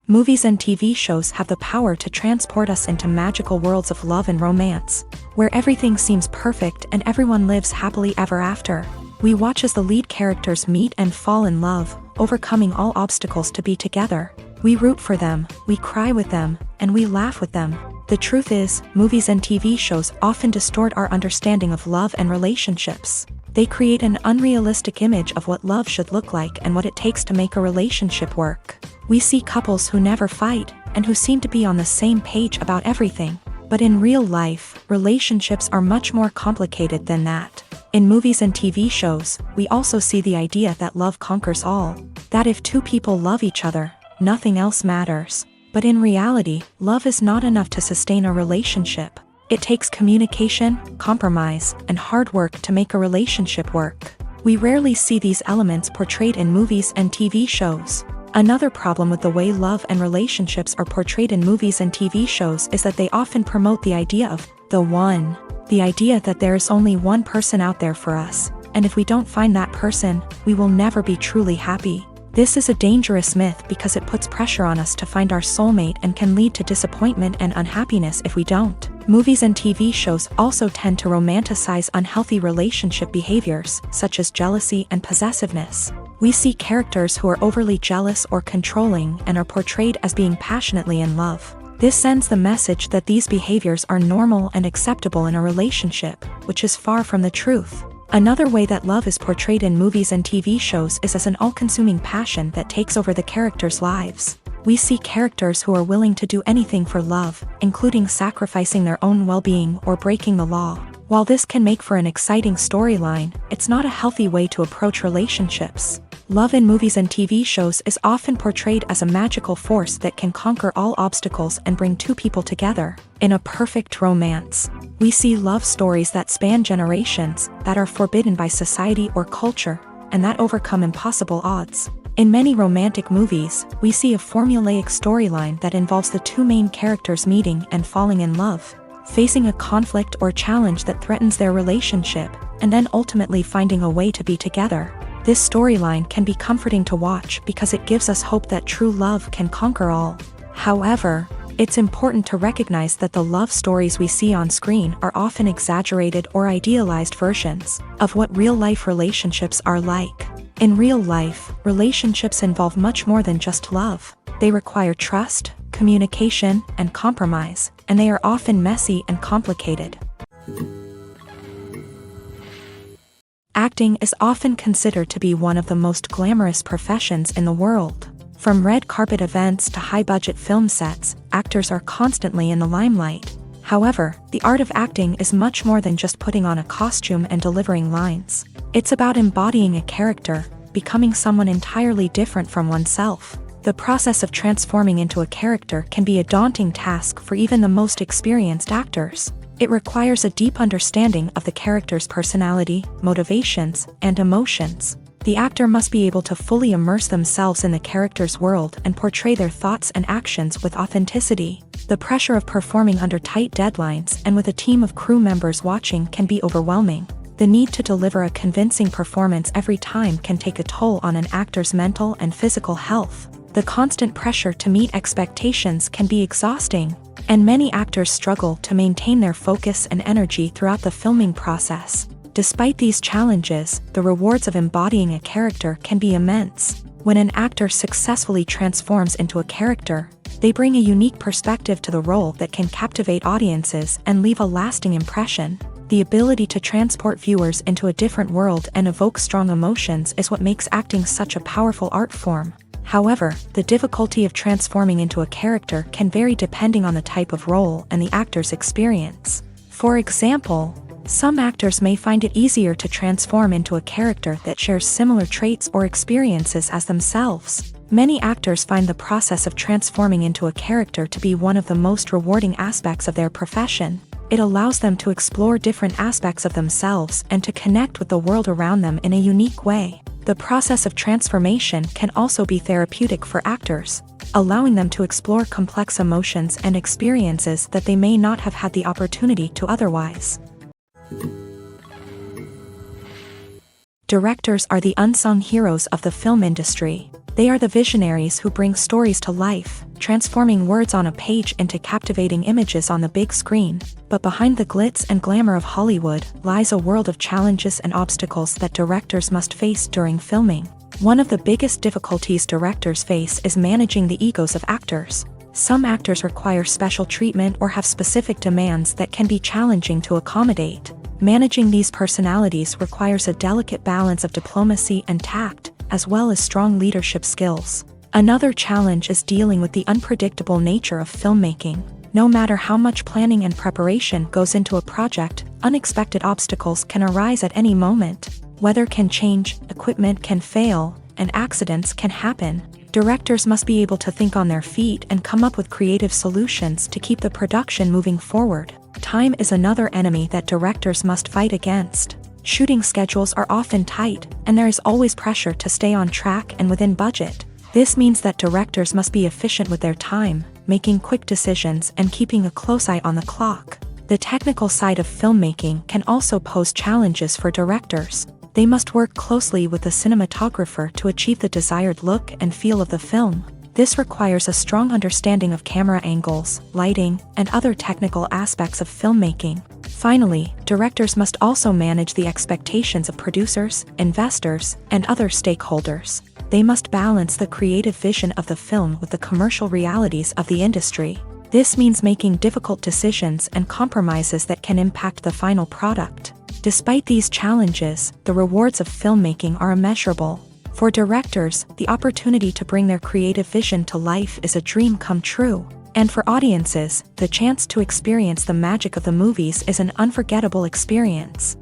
Movies and TV shows have the power to transport us into magical worlds of love and romance, where everything seems perfect and everyone lives happily ever after. We watch as the lead characters meet and fall in love, overcoming all obstacles to be together. We root for them, we cry with them, and we laugh with them. The truth is, movies and TV shows often distort our understanding of love and relationships. They create an unrealistic image of what love should look like and what it takes to make a relationship work. We see couples who never fight, and who seem to be on the same page about everything. But in real life, relationships are much more complicated than that. In movies and TV shows, we also see the idea that love conquers all. That if two people love each other, nothing else matters. But in reality, love is not enough to sustain a relationship. It takes communication, compromise, and hard work to make a relationship work. We rarely see these elements portrayed in movies and TV shows. Another problem with the way love and relationships are portrayed in movies and TV shows is that they often promote the idea of the one. The idea that there is only one person out there for us, and if we don't find that person, we will never be truly happy. This is a dangerous myth because it puts pressure on us to find our soulmate and can lead to disappointment and unhappiness if we don't. Movies and TV shows also tend to romanticize unhealthy relationship behaviors, such as jealousy and possessiveness. We see characters who are overly jealous or controlling and are portrayed as being passionately in love. This sends the message that these behaviors are normal and acceptable in a relationship, which is far from the truth. Another way that love is portrayed in movies and TV shows is as an all-consuming passion that takes over the characters' lives. We see characters who are willing to do anything for love, including sacrificing their own well-being or breaking the law. While this can make for an exciting storyline, it's not a healthy way to approach relationships. Love in movies and TV shows is often portrayed as a magical force that can conquer all obstacles and bring two people together in a perfect romance. We see love stories that span generations, that are forbidden by society or culture, and that overcome impossible odds. In many romantic movies, we see a formulaic storyline that involves the two main characters meeting and falling in love, facing a conflict or challenge that threatens their relationship, and then ultimately finding a way to be together. This storyline can be comforting to watch because it gives us hope that true love can conquer all. However, it's important to recognize that the love stories we see on screen are often exaggerated or idealized versions of what real-life relationships are like. In real life, relationships involve much more than just love. They require trust, communication, and compromise, and they are often messy and complicated. Acting is often considered to be one of the most glamorous professions in the world. From red carpet events to high-budget film sets, actors are constantly in the limelight. However, the art of acting is much more than just putting on a costume and delivering lines. It's about embodying a character, becoming someone entirely different from oneself. The process of transforming into a character can be a daunting task for even the most experienced actors. It requires a deep understanding of the character's personality, motivations, and emotions. The actor must be able to fully immerse themselves in the character's world and portray their thoughts and actions with authenticity. The pressure of performing under tight deadlines and with a team of crew members watching can be overwhelming. The need to deliver a convincing performance every time can take a toll on an actor's mental and physical health. The constant pressure to meet expectations can be exhausting, and many actors struggle to maintain their focus and energy throughout the filming process. Despite these challenges, the rewards of embodying a character can be immense. When an actor successfully transforms into a character, they bring a unique perspective to the role that can captivate audiences and leave a lasting impression. The ability to transport viewers into a different world and evoke strong emotions is what makes acting such a powerful art form. However, the difficulty of transforming into a character can vary depending on the type of role and the actor's experience. For example, some actors may find it easier to transform into a character that shares similar traits or experiences as themselves. Many actors find the process of transforming into a character to be one of the most rewarding aspects of their profession. It allows them to explore different aspects of themselves and to connect with the world around them in a unique way. The process of transformation can also be therapeutic for actors, allowing them to explore complex emotions and experiences that they may not have had the opportunity to otherwise. Directors are the unsung heroes of the film industry. They are the visionaries who bring stories to life, transforming words on a page into captivating images on the big screen. But behind the glitz and glamour of Hollywood lies a world of challenges and obstacles that directors must face during filming. One of the biggest difficulties directors face is managing the egos of actors. Some actors require special treatment or have specific demands that can be challenging to accommodate. Managing these personalities requires a delicate balance of diplomacy and tact, as well as strong leadership skills. Another challenge is dealing with the unpredictable nature of filmmaking. No matter how much planning and preparation goes into a project, unexpected obstacles can arise at any moment. Weather can change, equipment can fail, and accidents can happen. Directors must be able to think on their feet and come up with creative solutions to keep the production moving forward. Time is another enemy that directors must fight against. Shooting schedules are often tight, and there is always pressure to stay on track and within budget. This means that directors must be efficient with their time, making quick decisions and keeping a close eye on the clock. The technical side of filmmaking can also pose challenges for directors. They must work closely with the cinematographer to achieve the desired look and feel of the film. This requires a strong understanding of camera angles, lighting, and other technical aspects of filmmaking. Finally, directors must also manage the expectations of producers, investors, and other stakeholders. They must balance the creative vision of the film with the commercial realities of the industry. This means making difficult decisions and compromises that can impact the final product. Despite these challenges, the rewards of filmmaking are immeasurable. For directors, the opportunity to bring their creative vision to life is a dream come true. And for audiences, the chance to experience the magic of the movies is an unforgettable experience.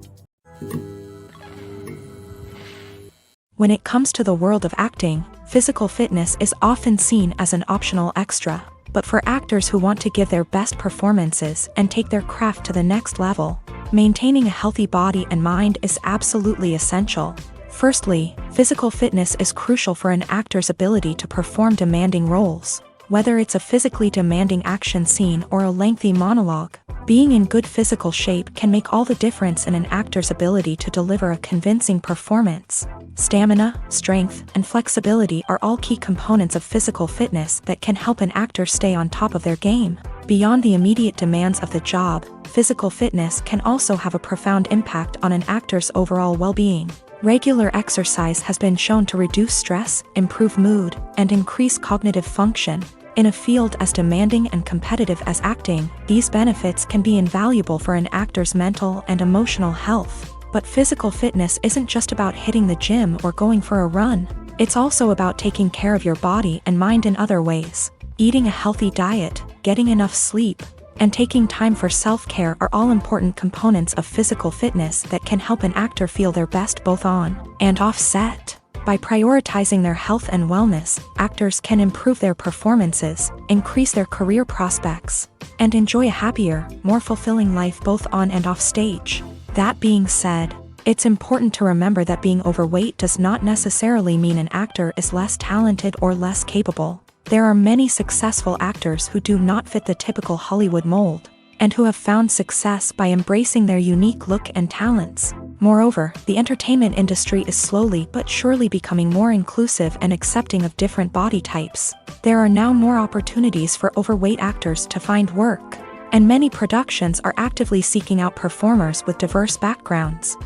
When it comes to the world of acting, physical fitness is often seen as an optional extra. But for actors who want to give their best performances and take their craft to the next level, maintaining a healthy body and mind is absolutely essential. Firstly, physical fitness is crucial for an actor's ability to perform demanding roles. Whether it's a physically demanding action scene or a lengthy monologue, being in good physical shape can make all the difference in an actor's ability to deliver a convincing performance. Stamina, strength, and flexibility are all key components of physical fitness that can help an actor stay on top of their game. Beyond the immediate demands of the job, physical fitness can also have a profound impact on an actor's overall well-being. Regular exercise has been shown to reduce stress, improve mood, and increase cognitive function. In a field as demanding and competitive as acting, these benefits can be invaluable for an actor's mental and emotional health. But physical fitness isn't just about hitting the gym or going for a run. It's also about taking care of your body and mind in other ways. Eating a healthy diet, getting enough sleep, and taking time for self-care are all important components of physical fitness that can help an actor feel their best both on and off set. By prioritizing their health and wellness, actors can improve their performances, increase their career prospects, and enjoy a happier, more fulfilling life both on and off stage. That being said, it's important to remember that being overweight does not necessarily mean an actor is less talented or less capable. There are many successful actors who do not fit the typical Hollywood mold, and who have found success by embracing their unique look and talents. Moreover, the entertainment industry is slowly but surely becoming more inclusive and accepting of different body types. There are now more opportunities for overweight actors to find work, and many productions are actively seeking out performers with diverse backgrounds.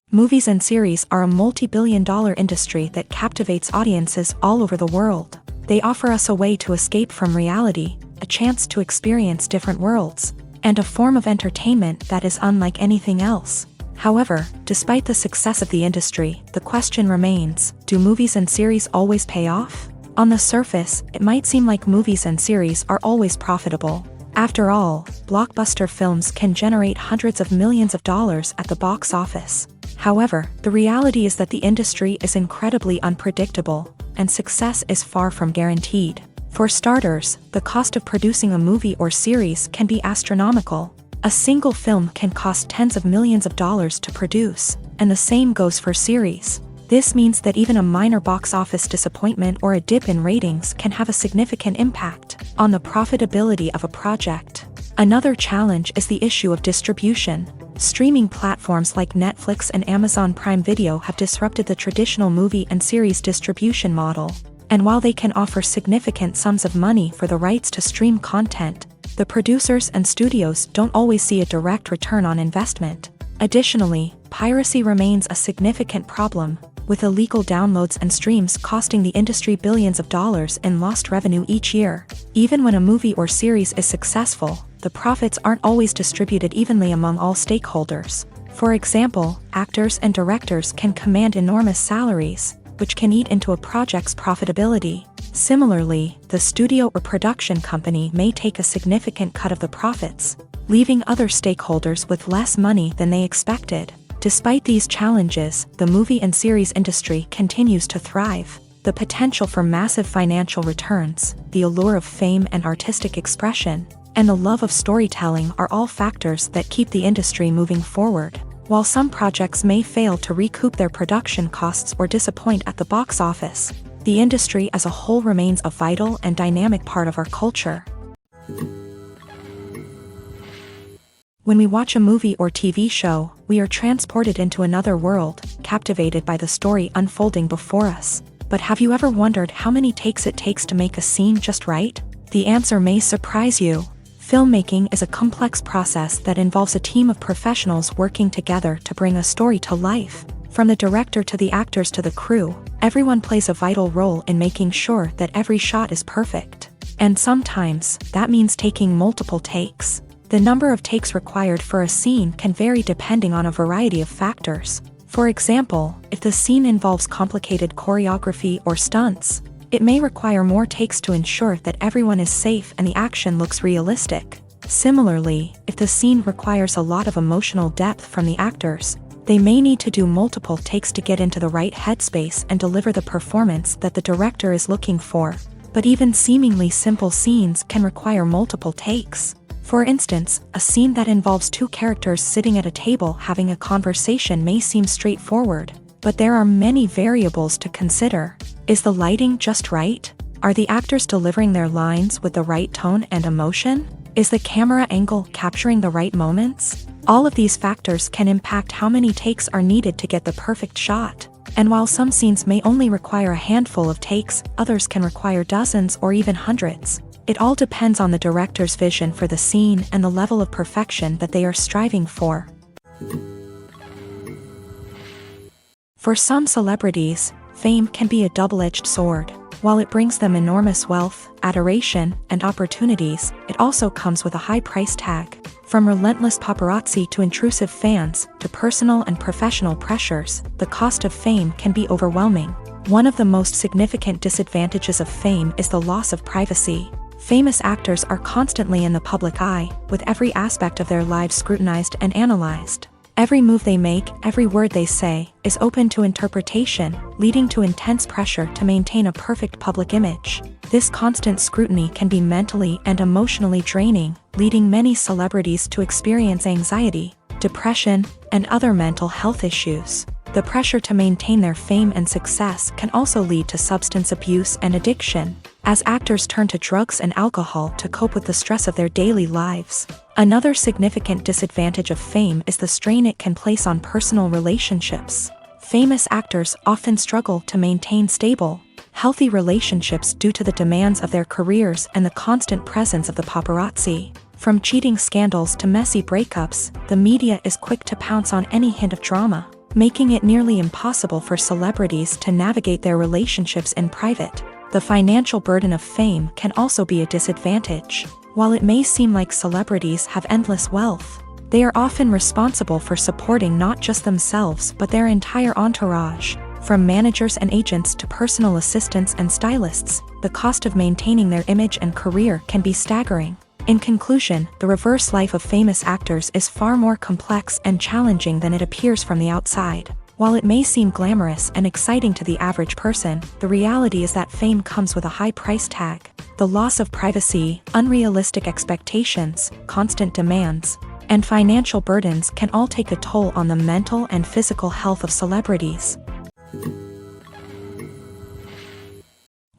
Movies and series are a multi-billion-dollar industry that captivates audiences all over the world. They offer us a way to escape from reality, a chance to experience different worlds, and a form of entertainment that is unlike anything else. However, despite the success of the industry, the question remains, do movies and series always pay off? On the surface, it might seem like movies and series are always profitable. After all, blockbuster films can generate hundreds of millions of dollars at the box office. However, the reality is that the industry is incredibly unpredictable, and success is far from guaranteed. For starters, the cost of producing a movie or series can be astronomical. A single film can cost tens of millions of dollars to produce, and the same goes for series. This means that even a minor box office disappointment or a dip in ratings can have a significant impact on the profitability of a project. Another challenge is the issue of distribution. Streaming platforms like Netflix and Amazon Prime Video have disrupted the traditional movie and series distribution model. And while they can offer significant sums of money for the rights to stream content, the producers and studios don't always see a direct return on investment. Additionally, piracy remains a significant problem, with illegal downloads and streams costing the industry billions of dollars in lost revenue each year. Even when a movie or series is successful, the profits aren't always distributed evenly among all stakeholders. For example, actors and directors can command enormous salaries, which can eat into a project's profitability. Similarly, the studio or production company may take a significant cut of the profits, leaving other stakeholders with less money than they expected. Despite these challenges, the movie and series industry continues to thrive. The potential for massive financial returns, the allure of fame and artistic expression, and the love of storytelling are all factors that keep the industry moving forward. While some projects may fail to recoup their production costs or disappoint at the box office, the industry as a whole remains a vital and dynamic part of our culture. When we watch a movie or TV show, we are transported into another world, captivated by the story unfolding before us. But have you ever wondered how many takes it takes to make a scene just right? The answer may surprise you. Filmmaking is a complex process that involves a team of professionals working together to bring a story to life. From the director to the actors to the crew, everyone plays a vital role in making sure that every shot is perfect. And sometimes, that means taking multiple takes. The number of takes required for a scene can vary depending on a variety of factors. For example, if the scene involves complicated choreography or stunts, it may require more takes to ensure that everyone is safe and the action looks realistic. Similarly, if the scene requires a lot of emotional depth from the actors, they may need to do multiple takes to get into the right headspace and deliver the performance that the director is looking for. But even seemingly simple scenes can require multiple takes. For instance, a scene that involves two characters sitting at a table having a conversation may seem straightforward, but there are many variables to consider. Is the lighting just right? Are the actors delivering their lines with the right tone and emotion? Is the camera angle capturing the right moments? All of these factors can impact how many takes are needed to get the perfect shot. And while some scenes may only require a handful of takes, others can require dozens or even hundreds. It all depends on the director's vision for the scene and the level of perfection that they are striving for. For some celebrities, fame can be a double-edged sword. While it brings them enormous wealth, adoration, and opportunities, it also comes with a high price tag. From relentless paparazzi to intrusive fans, to personal and professional pressures, the cost of fame can be overwhelming. One of the most significant disadvantages of fame is the loss of privacy. Famous actors are constantly in the public eye, with every aspect of their lives scrutinized and analyzed. Every move they make, every word they say, is open to interpretation, leading to intense pressure to maintain a perfect public image. This constant scrutiny can be mentally and emotionally draining, leading many celebrities to experience anxiety, depression, and other mental health issues. The pressure to maintain their fame and success can also lead to substance abuse and addiction, as actors turn to drugs and alcohol to cope with the stress of their daily lives. Another significant disadvantage of fame is the strain it can place on personal relationships. Famous actors often struggle to maintain stable, healthy relationships due to the demands of their careers and the constant presence of the paparazzi. From cheating scandals to messy breakups, the media is quick to pounce on any hint of drama, making it nearly impossible for celebrities to navigate their relationships in private. The financial burden of fame can also be a disadvantage. While it may seem like celebrities have endless wealth, they are often responsible for supporting not just themselves but their entire entourage. From managers and agents to personal assistants and stylists, the cost of maintaining their image and career can be staggering. In conclusion, the reverse life of famous actors is far more complex and challenging than it appears from the outside. While it may seem glamorous and exciting to the average person, the reality is that fame comes with a high price tag. The loss of privacy, unrealistic expectations, constant demands, and financial burdens can all take a toll on the mental and physical health of celebrities.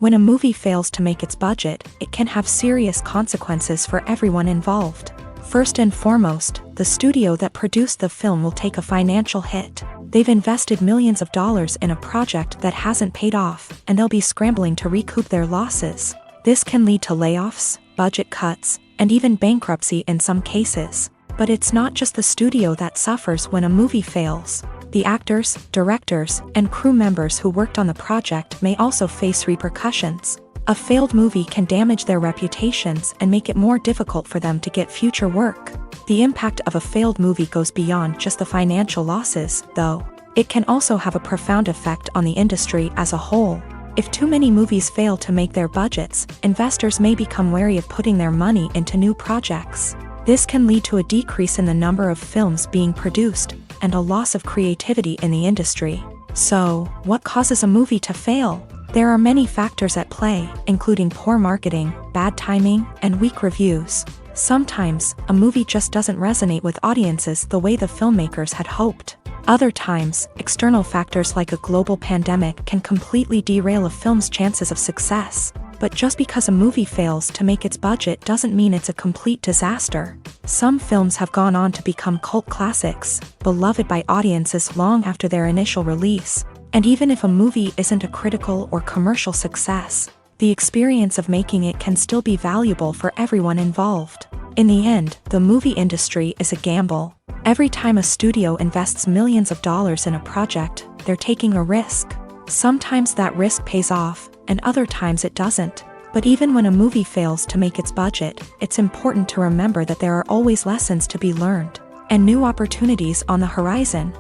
When a movie fails to make its budget, it can have serious consequences for everyone involved. First and foremost, the studio that produced the film will take a financial hit. They've invested millions of dollars in a project that hasn't paid off, and they'll be scrambling to recoup their losses. This can lead to layoffs, budget cuts, and even bankruptcy in some cases. But it's not just the studio that suffers when a movie fails. The actors, directors, and crew members who worked on the project may also face repercussions. A failed movie can damage their reputations and make it more difficult for them to get future work. The impact of a failed movie goes beyond just the financial losses, though. It can also have a profound effect on the industry as a whole. If too many movies fail to make their budgets, investors may become wary of putting their money into new projects. This can lead to a decrease in the number of films being produced, and a loss of creativity in the industry. So, what causes a movie to fail? There are many factors at play, including poor marketing, bad timing, and weak reviews. Sometimes, a movie just doesn't resonate with audiences the way the filmmakers had hoped. Other times, external factors like a global pandemic can completely derail a film's chances of success. But just because a movie fails to make its budget doesn't mean it's a complete disaster. Some films have gone on to become cult classics, beloved by audiences long after their initial release. And even if a movie isn't a critical or commercial success, the experience of making it can still be valuable for everyone involved. In the end, the movie industry is a gamble. Every time a studio invests millions of dollars in a project, they're taking a risk. Sometimes that risk pays off, and other times it doesn't. But even when a movie fails to make its budget, it's important to remember that there are always lessons to be learned, and new opportunities on the horizon.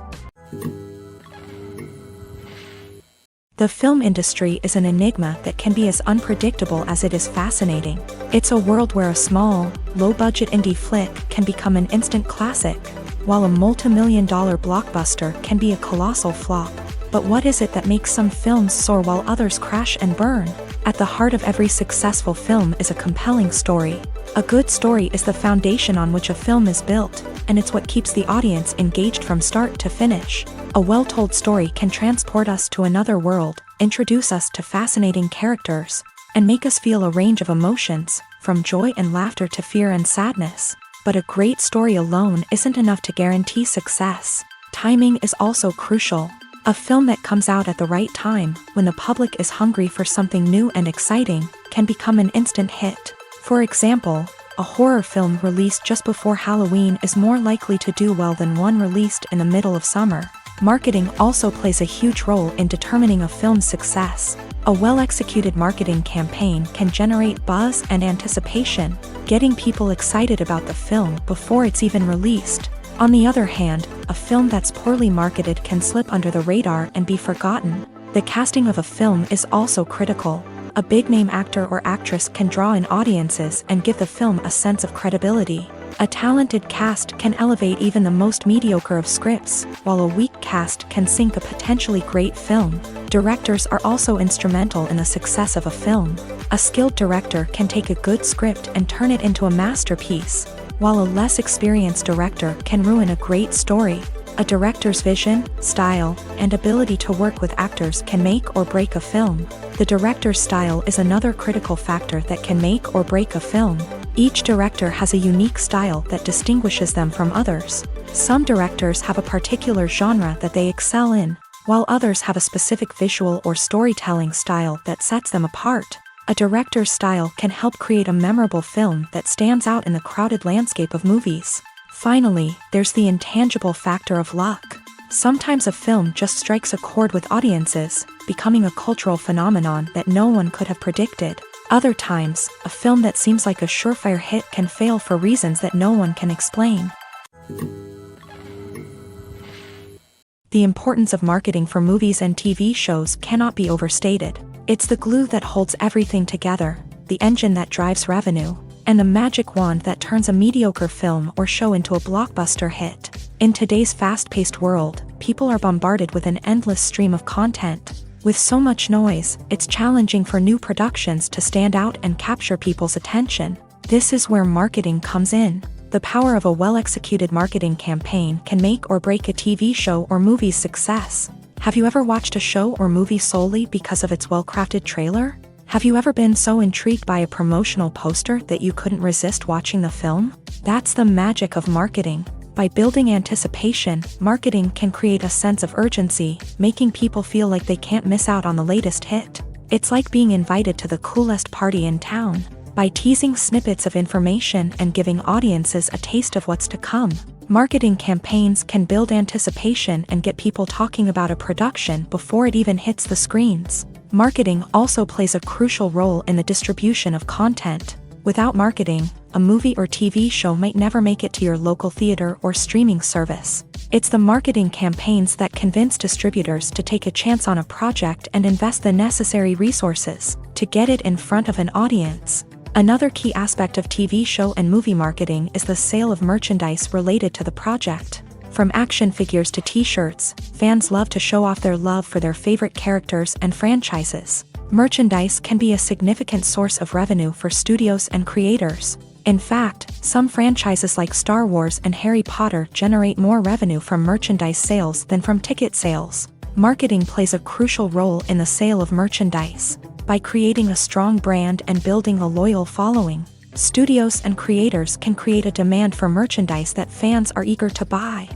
The film industry is an enigma that can be as unpredictable as it is fascinating. It's a world where a small, low-budget indie flick can become an instant classic, while a multi-million-dollar blockbuster can be a colossal flop. But what is it that makes some films soar while others crash and burn? At the heart of every successful film is a compelling story. A good story is the foundation on which a film is built, and it's what keeps the audience engaged from start to finish. A well-told story can transport us to another world, introduce us to fascinating characters, and make us feel a range of emotions, from joy and laughter to fear and sadness. But a great story alone isn't enough to guarantee success. Timing is also crucial. A film that comes out at the right time, when the public is hungry for something new and exciting, can become an instant hit. For example, a horror film released just before Halloween is more likely to do well than one released in the middle of summer. Marketing also plays a huge role in determining a film's success. A well-executed marketing campaign can generate buzz and anticipation, getting people excited about the film before it's even released. On the other hand, a film that's poorly marketed can slip under the radar and be forgotten. The casting of a film is also critical. A big-name actor or actress can draw in audiences and give the film a sense of credibility. A talented cast can elevate even the most mediocre of scripts, while a weak cast can sink a potentially great film. Directors are also instrumental in the success of a film. A skilled director can take a good script and turn it into a masterpiece, while a less experienced director can ruin a great story. A director's vision, style, and ability to work with actors can make or break a film. The director's style is another critical factor that can make or break a film. Each director has a unique style that distinguishes them from others. Some directors have a particular genre that they excel in, while others have a specific visual or storytelling style that sets them apart. A director's style can help create a memorable film that stands out in the crowded landscape of movies. Finally, there's the intangible factor of luck. Sometimes a film just strikes a chord with audiences, becoming a cultural phenomenon that no one could have predicted. Other times, a film that seems like a surefire hit can fail for reasons that no one can explain. The importance of marketing for movies and TV shows cannot be overstated. It's the glue that holds everything together, the engine that drives revenue, and the magic wand that turns a mediocre film or show into a blockbuster hit. In today's fast-paced world, people are bombarded with an endless stream of content. With so much noise, it's challenging for new productions to stand out and capture people's attention. This is where marketing comes in. The power of a well-executed marketing campaign can make or break a TV show or movie's success. Have you ever watched a show or movie solely because of its well-crafted trailer? Have you ever been so intrigued by a promotional poster that you couldn't resist watching the film? That's the magic of marketing. By building anticipation, marketing can create a sense of urgency, making people feel like they can't miss out on the latest hit. It's like being invited to the coolest party in town. By teasing snippets of information and giving audiences a taste of what's to come, marketing campaigns can build anticipation and get people talking about a production before it even hits the screens. Marketing also plays a crucial role in the distribution of content. Without marketing, a movie or TV show might never make it to your local theater or streaming service. It's the marketing campaigns that convince distributors to take a chance on a project and invest the necessary resources to get it in front of an audience. Another key aspect of TV show and movie marketing is the sale of merchandise related to the project. From action figures to t-shirts, fans love to show off their love for their favorite characters and franchises. Merchandise can be a significant source of revenue for studios and creators. In fact, some franchises like Star Wars and Harry Potter generate more revenue from merchandise sales than from ticket sales. Marketing plays a crucial role in the sale of merchandise. By creating a strong brand and building a loyal following, studios and creators can create a demand for merchandise that fans are eager to buy.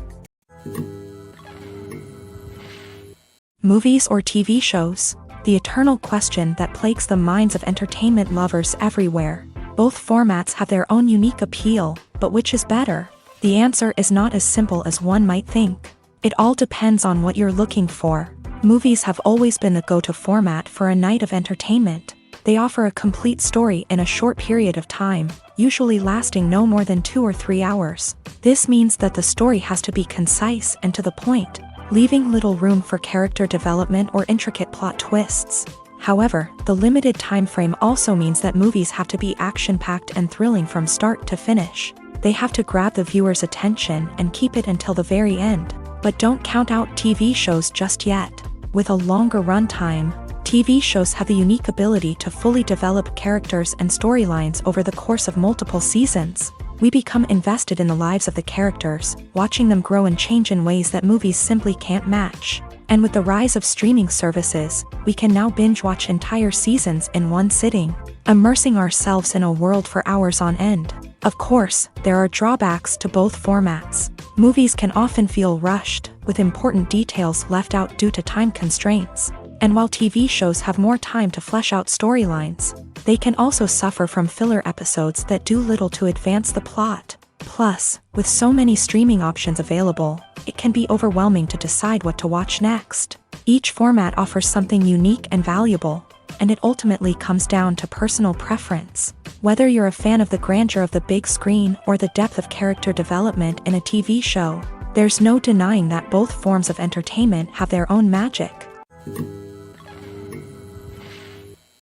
Movies or TV shows? The eternal question that plagues the minds of entertainment lovers everywhere. Both formats have their own unique appeal, but which is better? The answer is not as simple as one might think. It all depends on what you're looking for. Movies have always been the go-to format for a night of entertainment. They offer a complete story in a short period of time, usually lasting no more than 2 or 3 hours. This means that the story has to be concise and to the point, leaving little room for character development or intricate plot twists. However, the limited time frame also means that movies have to be action-packed and thrilling from start to finish. They have to grab the viewer's attention and keep it until the very end. But don't count out TV shows just yet. With a longer runtime, TV shows have the unique ability to fully develop characters and storylines over the course of multiple seasons. We become invested in the lives of the characters, watching them grow and change in ways that movies simply can't match. And with the rise of streaming services, we can now binge-watch entire seasons in one sitting, immersing ourselves in a world for hours on end. Of course, there are drawbacks to both formats. Movies can often feel rushed, with important details left out due to time constraints. And while TV shows have more time to flesh out storylines, they can also suffer from filler episodes that do little to advance the plot. Plus, with so many streaming options available, it can be overwhelming to decide what to watch next. Each format offers something unique and valuable, and it ultimately comes down to personal preference. Whether you're a fan of the grandeur of the big screen or the depth of character development in a TV show, there's no denying that both forms of entertainment have their own magic.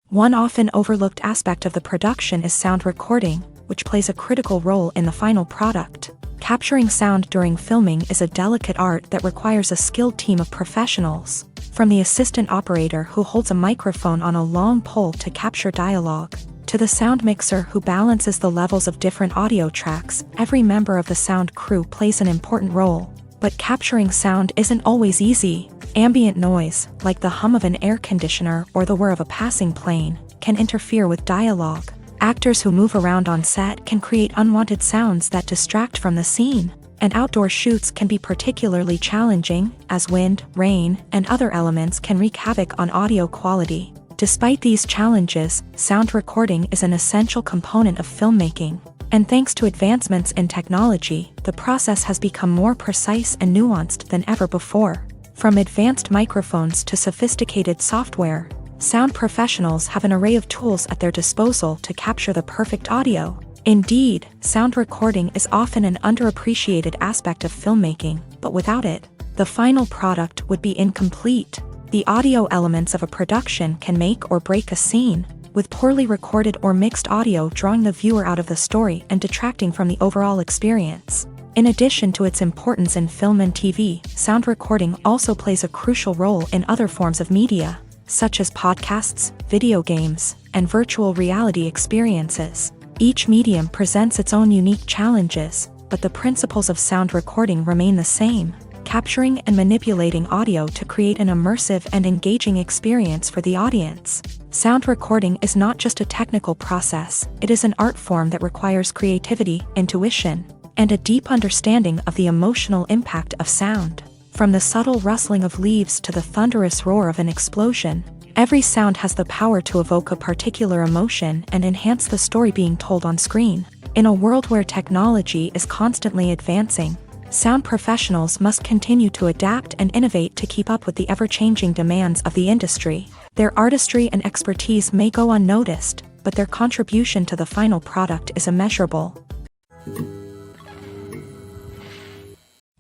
One often overlooked aspect of the production is sound recording, which plays a critical role in the final product. Capturing sound during filming is a delicate art that requires a skilled team of professionals. From the assistant operator who holds a microphone on a long pole to capture dialogue, to the sound mixer who balances the levels of different audio tracks, every member of the sound crew plays an important role. But capturing sound isn't always easy. Ambient noise, like the hum of an air conditioner or the whir of a passing plane, can interfere with dialogue. Actors who move around on set can create unwanted sounds that distract from the scene. And outdoor shoots can be particularly challenging, as wind, rain, and other elements can wreak havoc on audio quality. Despite these challenges, sound recording is an essential component of filmmaking. And thanks to advancements in technology, the process has become more precise and nuanced than ever before. From advanced microphones to sophisticated software, sound professionals have an array of tools at their disposal to capture the perfect audio. Indeed, sound recording is often an underappreciated aspect of filmmaking, but without it, the final product would be incomplete. The audio elements of a production can make or break a scene, with poorly recorded or mixed audio drawing the viewer out of the story and detracting from the overall experience. In addition to its importance in film and TV, sound recording also plays a crucial role in other forms of media, such as podcasts, video games, and virtual reality experiences. Each medium presents its own unique challenges, but the principles of sound recording remain the same, capturing and manipulating audio to create an immersive and engaging experience for the audience. Sound recording is not just a technical process, it is an art form that requires creativity, intuition, and a deep understanding of the emotional impact of sound. From the subtle rustling of leaves to the thunderous roar of an explosion, every sound has the power to evoke a particular emotion and enhance the story being told on screen. In a world where technology is constantly advancing, sound professionals must continue to adapt and innovate to keep up with the ever-changing demands of the industry. Their artistry and expertise may go unnoticed, but their contribution to the final product is immeasurable.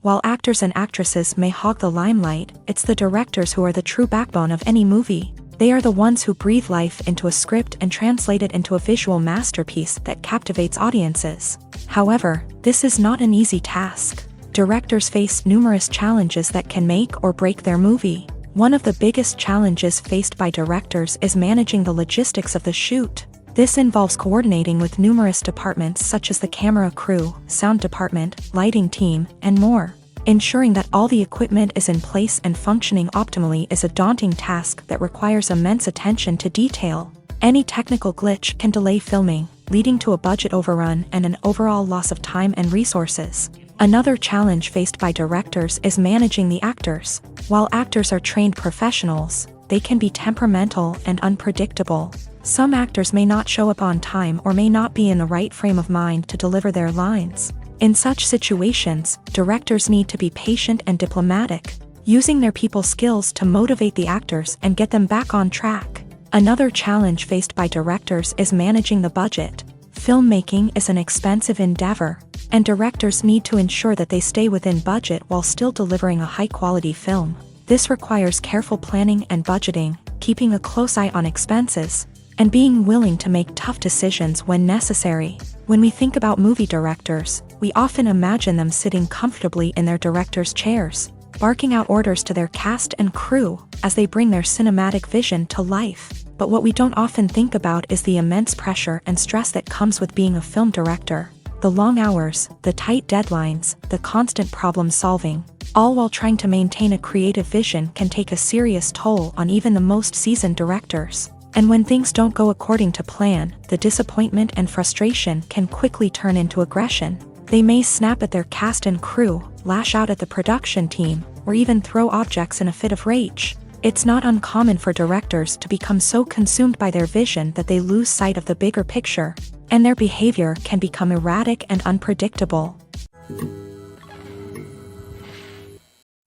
While actors and actresses may hog the limelight, it's the directors who are the true backbone of any movie. They are the ones who breathe life into a script and translate it into a visual masterpiece that captivates audiences. However, this is not an easy task. Directors face numerous challenges that can make or break their movie. One of the biggest challenges faced by directors is managing the logistics of the shoot. This involves coordinating with numerous departments such as the camera crew, sound department, lighting team, and more. Ensuring that all the equipment is in place and functioning optimally is a daunting task that requires immense attention to detail. Any technical glitch can delay filming, leading to a budget overrun and an overall loss of time and resources. Another challenge faced by directors is managing the actors. While actors are trained professionals, they can be temperamental and unpredictable. Some actors may not show up on time or may not be in the right frame of mind to deliver their lines. In such situations, directors need to be patient and diplomatic, using their people skills to motivate the actors and get them back on track. Another challenge faced by directors is managing the budget. Filmmaking is an expensive endeavor, and directors need to ensure that they stay within budget while still delivering a high-quality film. This requires careful planning and budgeting, keeping a close eye on expenses, and being willing to make tough decisions when necessary. When we think about movie directors, we often imagine them sitting comfortably in their director's chairs, barking out orders to their cast and crew as they bring their cinematic vision to life. But what we don't often think about is the immense pressure and stress that comes with being a film director. The long hours, the tight deadlines, the constant problem solving, all while trying to maintain a creative vision can take a serious toll on even the most seasoned directors. And when things don't go according to plan, the disappointment and frustration can quickly turn into aggression. They may snap at their cast and crew, lash out at the production team, or even throw objects in a fit of rage. It's not uncommon for directors to become so consumed by their vision that they lose sight of the bigger picture, and their behavior can become erratic and unpredictable.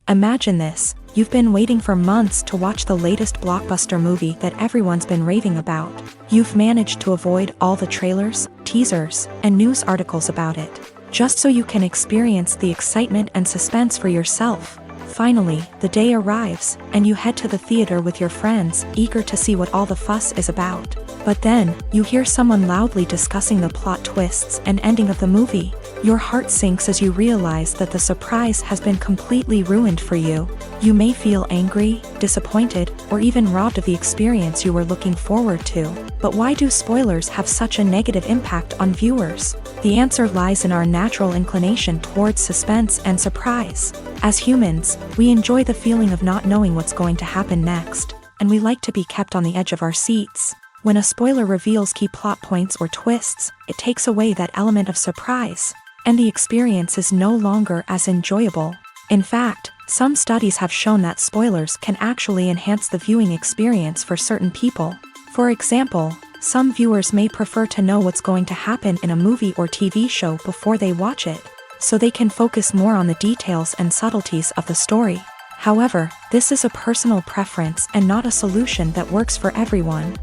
Imagine this. You've been waiting for months to watch the latest blockbuster movie that everyone's been raving about. You've managed to avoid all the trailers, teasers, and news articles about it, just so you can experience the excitement and suspense for yourself. Finally, the day arrives, and you head to the theater with your friends, eager to see what all the fuss is about. But then, you hear someone loudly discussing the plot twists and ending of the movie. Your heart sinks as you realize that the surprise has been completely ruined for you. You may feel angry, disappointed, or even robbed of the experience you were looking forward to. But why do spoilers have such a negative impact on viewers? The answer lies in our natural inclination towards suspense and surprise. As humans, we enjoy the feeling of not knowing what's going to happen next, and we like to be kept on the edge of our seats. When a spoiler reveals key plot points or twists, it takes away that element of surprise, and the experience is no longer as enjoyable. In fact, some studies have shown that spoilers can actually enhance the viewing experience for certain people. For example, some viewers may prefer to know what's going to happen in a movie or TV show before they watch it, so they can focus more on the details and subtleties of the story. However, this is a personal preference and not a solution that works for everyone.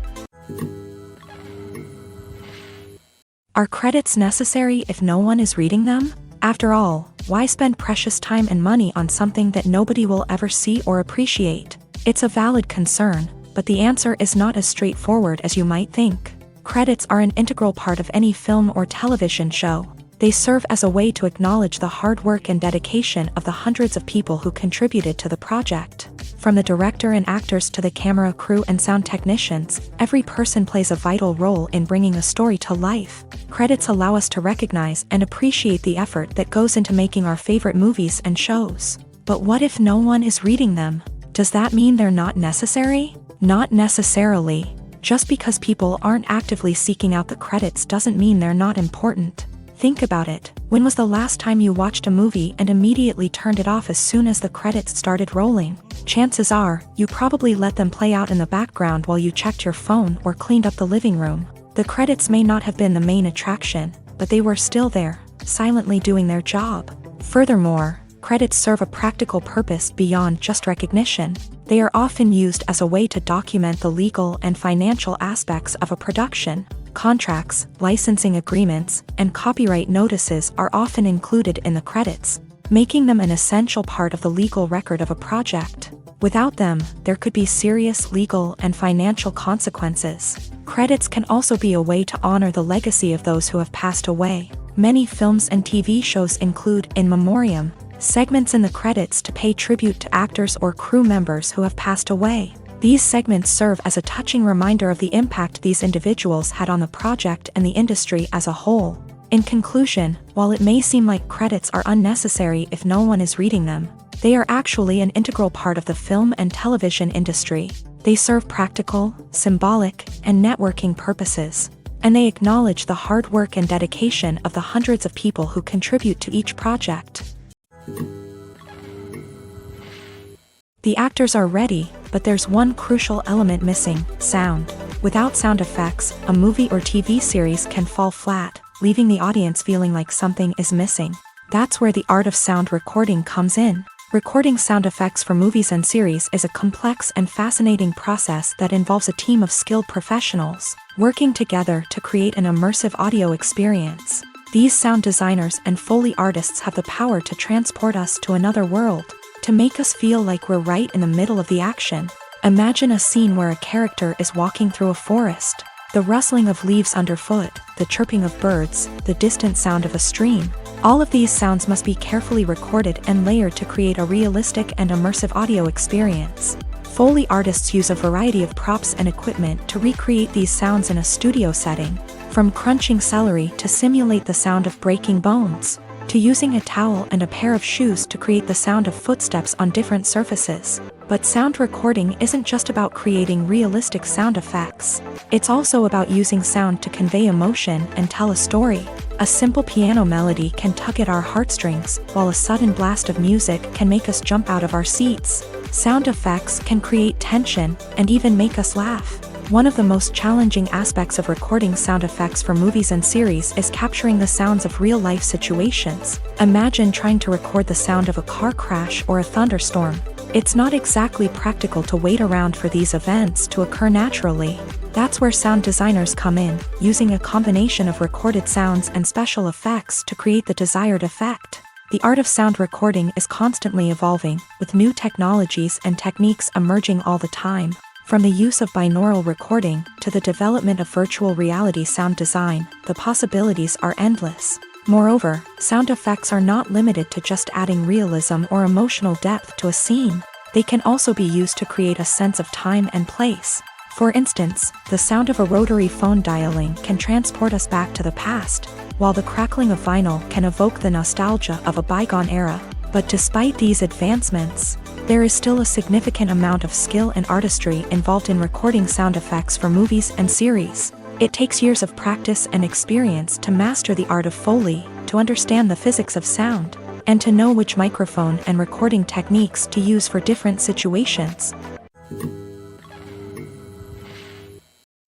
Are credits necessary if no one is reading them? After all, why spend precious time and money on something that nobody will ever see or appreciate? It's a valid concern, but the answer is not as straightforward as you might think. Credits are an integral part of any film or television show. They serve as a way to acknowledge the hard work and dedication of the hundreds of people who contributed to the project. From the director and actors to the camera crew and sound technicians, every person plays a vital role in bringing a story to life. Credits allow us to recognize and appreciate the effort that goes into making our favorite movies and shows. But what if no one is reading them? Does that mean they're not necessary? Not necessarily. Just because people aren't actively seeking out the credits doesn't mean they're not important. Think about it. When was the last time you watched a movie and immediately turned it off as soon as the credits started rolling? Chances are, you probably let them play out in the background while you checked your phone or cleaned up the living room. The credits may not have been the main attraction, but they were still there, silently doing their job. Furthermore, credits serve a practical purpose beyond just recognition. They are often used as a way to document the legal and financial aspects of a production. Contracts, licensing agreements, and copyright notices are often included in the credits, making them an essential part of the legal record of a project. Without them, there could be serious legal and financial consequences. Credits can also be a way to honor the legacy of those who have passed away. Many films and TV shows include in memoriam segments in the credits to pay tribute to actors or crew members who have passed away. These segments serve as a touching reminder of the impact these individuals had on the project and the industry as a whole. In conclusion, while it may seem like credits are unnecessary if no one is reading them, they are actually an integral part of the film and television industry. They serve practical, symbolic, and networking purposes, and they acknowledge the hard work and dedication of the hundreds of people who contribute to each project. The actors are ready, but there's one crucial element missing: sound. Without sound effects, a movie or TV series can fall flat, leaving the audience feeling like something is missing. That's where the art of sound recording comes in. Recording sound effects for movies and series is a complex and fascinating process that involves a team of skilled professionals working together to create an immersive audio experience. These sound designers and Foley artists have the power to transport us to another world, to make us feel like we're right in the middle of the action. Imagine a scene where a character is walking through a forest. The rustling of leaves underfoot, the chirping of birds, the distant sound of a stream. All of these sounds must be carefully recorded and layered to create a realistic and immersive audio experience. Foley artists use a variety of props and equipment to recreate these sounds in a studio setting, from crunching celery to simulate the sound of breaking bones, to using a towel and a pair of shoes to create the sound of footsteps on different surfaces. But sound recording isn't just about creating realistic sound effects. It's also about using sound to convey emotion and tell a story. A simple piano melody can tug at our heartstrings, while a sudden blast of music can make us jump out of our seats. Sound effects can create tension and even make us laugh. One of the most challenging aspects of recording sound effects for movies and series is capturing the sounds of real-life situations. Imagine trying to record the sound of a car crash or a thunderstorm. It's not exactly practical to wait around for these events to occur naturally. That's where sound designers come in, using a combination of recorded sounds and special effects to create the desired effect. The art of sound recording is constantly evolving, with new technologies and techniques emerging all the time. From the use of binaural recording to the development of virtual reality sound design, the possibilities are endless. Moreover, sound effects are not limited to just adding realism or emotional depth to a scene. They can also be used to create a sense of time and place. For instance, the sound of a rotary phone dialing can transport us back to the past, while the crackling of vinyl can evoke the nostalgia of a bygone era. But despite these advancements, there is still a significant amount of skill and artistry involved in recording sound effects for movies and series. It takes years of practice and experience to master the art of Foley, to understand the physics of sound, and to know which microphone and recording techniques to use for different situations.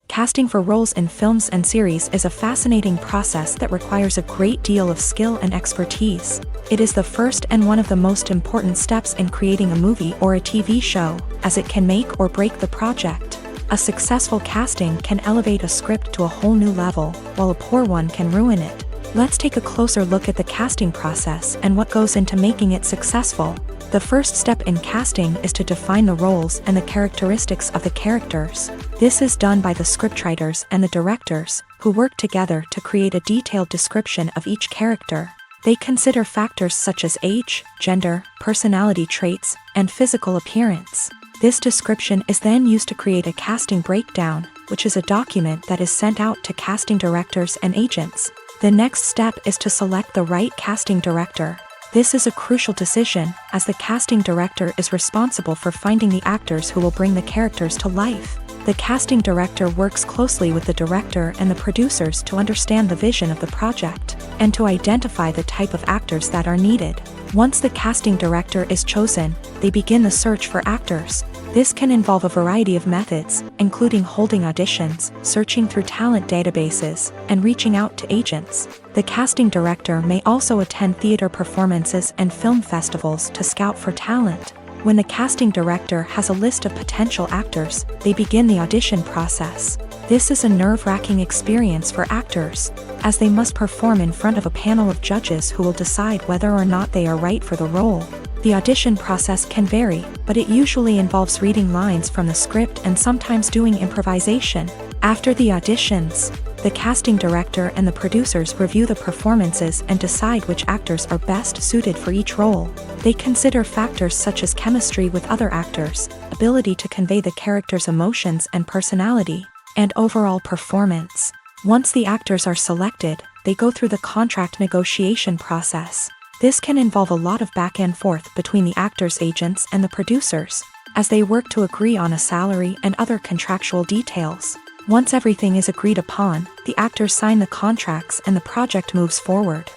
Casting for roles in films and series is a fascinating process that requires a great deal of skill and expertise. It is the first and one of the most important steps in creating a movie or a TV show, as it can make or break the project. A successful casting can elevate a script to a whole new level, while a poor one can ruin it. Let's take a closer look at the casting process and what goes into making it successful. The first step in casting is to define the roles and the characteristics of the characters. This is done by the scriptwriters and the directors, who work together to create a detailed description of each character. They consider factors such as age, gender, personality traits, and physical appearance. This description is then used to create a casting breakdown, which is a document that is sent out to casting directors and agents. The next step is to select the right casting director. This is a crucial decision, as the casting director is responsible for finding the actors who will bring the characters to life. The casting director works closely with the director and the producers to understand the vision of the project, and to identify the type of actors that are needed. Once the casting director is chosen, they begin the search for actors. This can involve a variety of methods, including holding auditions, searching through talent databases, and reaching out to agents. The casting director may also attend theater performances and film festivals to scout for talent. When the casting director has a list of potential actors, they begin the audition process. This is a nerve-wracking experience for actors, as they must perform in front of a panel of judges who will decide whether or not they are right for the role. The audition process can vary, but it usually involves reading lines from the script and sometimes doing improvisation. After the auditions, the casting director and the producers review the performances and decide which actors are best suited for each role. They consider factors such as chemistry with other actors, ability to convey the character's emotions and personality, and overall performance. Once the actors are selected, they go through the contract negotiation process. This can involve a lot of back and forth between the actors' agents and the producers, as they work to agree on a salary and other contractual details. Once everything is agreed upon, the actors sign the contracts and the project moves forward.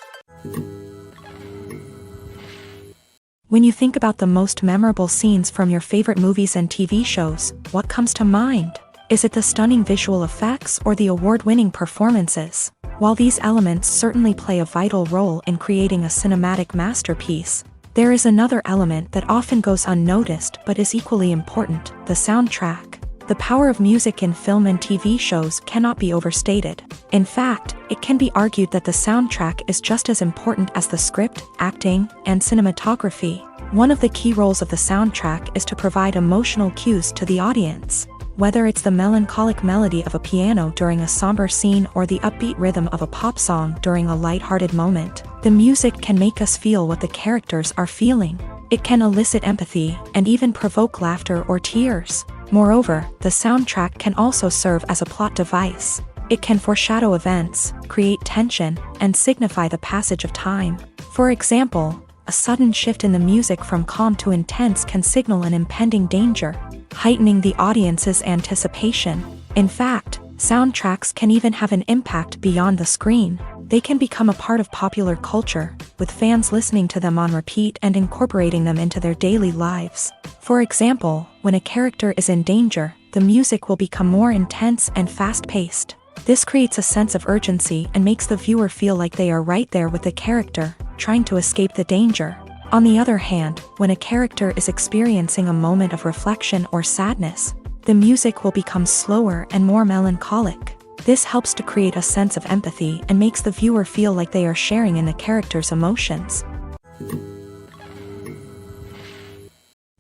When you think about the most memorable scenes from your favorite movies and TV shows, what comes to mind? Is it the stunning visual effects or the award-winning performances? While these elements certainly play a vital role in creating a cinematic masterpiece, there is another element that often goes unnoticed but is equally important: the soundtrack. The power of music in film and TV shows cannot be overstated. In fact, it can be argued that the soundtrack is just as important as the script, acting, and cinematography. One of the key roles of the soundtrack is to provide emotional cues to the audience. Whether it's the melancholic melody of a piano during a somber scene or the upbeat rhythm of a pop song during a lighthearted moment, the music can make us feel what the characters are feeling. It can elicit empathy and even provoke laughter or tears. Moreover, the soundtrack can also serve as a plot device. It can foreshadow events, create tension, and signify the passage of time. For example, a sudden shift in the music from calm to intense can signal an impending danger, heightening the audience's anticipation. In fact, soundtracks can even have an impact beyond the screen. They can become a part of popular culture, with fans listening to them on repeat and incorporating them into their daily lives. For example, when a character is in danger, the music will become more intense and fast-paced. This creates a sense of urgency and makes the viewer feel like they are right there with the character, trying to escape the danger. On the other hand, when a character is experiencing a moment of reflection or sadness, the music will become slower and more melancholic. This helps to create a sense of empathy and makes the viewer feel like they are sharing in the character's emotions.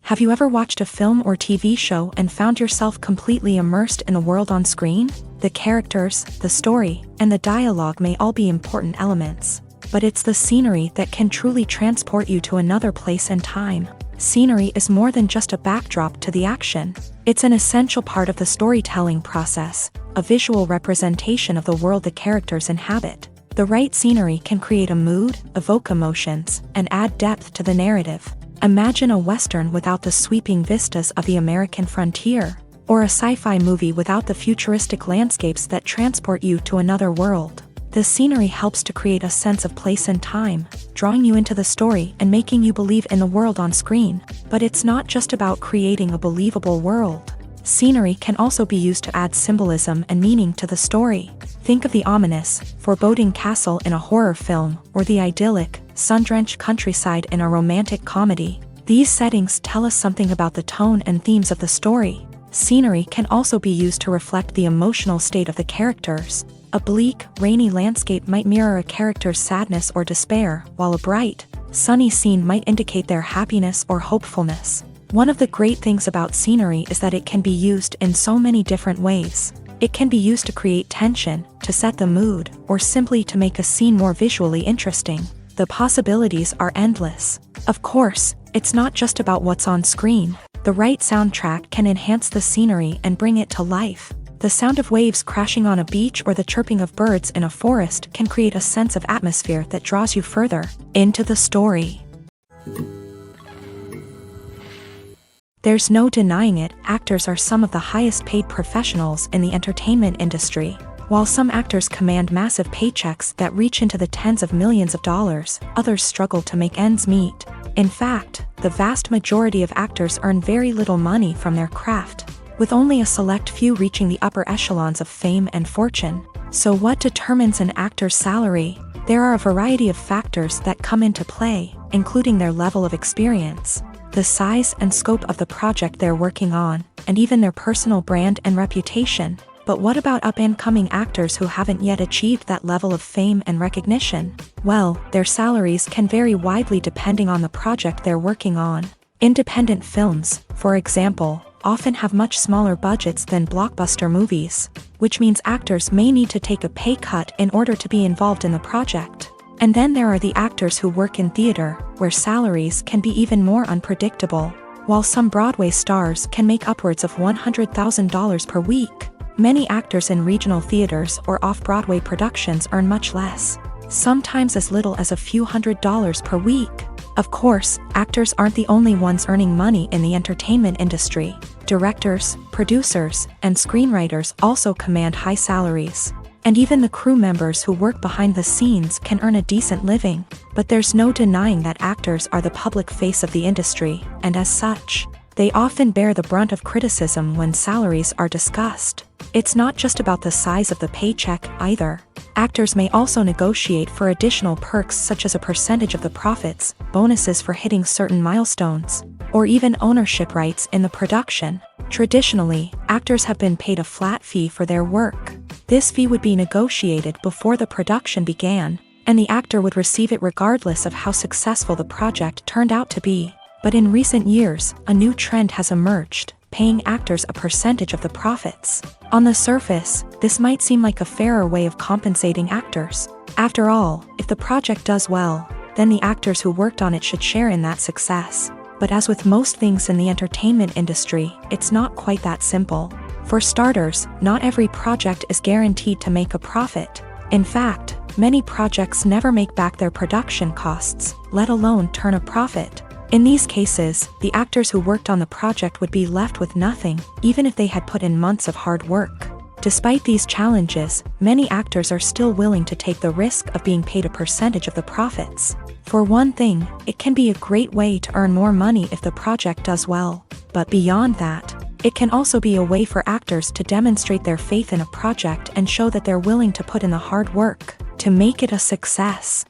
Have you ever watched a film or TV show and found yourself completely immersed in the world on screen? The characters, the story, and the dialogue may all be important elements, but it's the scenery that can truly transport you to another place and time. Scenery is more than just a backdrop to the action. It's an essential part of the storytelling process, a visual representation of the world the characters inhabit. The right scenery can create a mood, evoke emotions, and add depth to the narrative. Imagine a Western without the sweeping vistas of the American frontier, or a sci-fi movie without the futuristic landscapes that transport you to another world. The scenery helps to create a sense of place and time, drawing you into the story and making you believe in the world on screen. But it's not just about creating a believable world. Scenery can also be used to add symbolism and meaning to the story. Think of the ominous, foreboding castle in a horror film, or the idyllic, sun-drenched countryside in a romantic comedy. These settings tell us something about the tone and themes of the story. Scenery can also be used to reflect the emotional state of the characters. A bleak, rainy landscape might mirror a character's sadness or despair, while a bright, sunny scene might indicate their happiness or hopefulness. One of the great things about scenery is that it can be used in so many different ways. It can be used to create tension, to set the mood, or simply to make a scene more visually interesting. The possibilities are endless. Of course, it's not just about what's on screen. The right soundtrack can enhance the scenery and bring it to life. The sound of waves crashing on a beach or the chirping of birds in a forest can create a sense of atmosphere that draws you further into the story. There's no denying it, actors are some of the highest paid professionals in the entertainment industry. While some actors command massive paychecks that reach into the tens of millions of dollars, others struggle to make ends meet. In fact, the vast majority of actors earn very little money from their craft, with only a select few reaching the upper echelons of fame and fortune. So what determines an actor's salary? There are a variety of factors that come into play, including their level of experience, the size and scope of the project they're working on, and even their personal brand and reputation. But what about up-and-coming actors who haven't yet achieved that level of fame and recognition? Well, their salaries can vary widely depending on the project they're working on. Independent films, for example, often have much smaller budgets than blockbuster movies, which means actors may need to take a pay cut in order to be involved in the project. And then there are the actors who work in theater, where salaries can be even more unpredictable. While some Broadway stars can make upwards of $100,000 per week, many actors in regional theaters or off-Broadway productions earn much less, sometimes as little as a few $100s per week. Of course, actors aren't the only ones earning money in the entertainment industry. Directors, producers, and screenwriters also command high salaries. And even the crew members who work behind the scenes can earn a decent living. But there's no denying that actors are the public face of the industry, and as such, they often bear the brunt of criticism when salaries are discussed. It's not just about the size of the paycheck, either. Actors may also negotiate for additional perks such as a percentage of the profits, bonuses for hitting certain milestones, or even ownership rights in the production. Traditionally, actors have been paid a flat fee for their work. This fee would be negotiated before the production began, and the actor would receive it regardless of how successful the project turned out to be. But in recent years, a new trend has emerged, paying actors a percentage of the profits. On the surface, this might seem like a fairer way of compensating actors. After all, if the project does well, then the actors who worked on it should share in that success. But as with most things in the entertainment industry, it's not quite that simple. For starters, not every project is guaranteed to make a profit. In fact, many projects never make back their production costs, let alone turn a profit. In these cases, the actors who worked on the project would be left with nothing, even if they had put in months of hard work. Despite these challenges, many actors are still willing to take the risk of being paid a percentage of the profits. For one thing, it can be a great way to earn more money if the project does well. But beyond that, it can also be a way for actors to demonstrate their faith in a project and show that they're willing to put in the hard work to make it a success.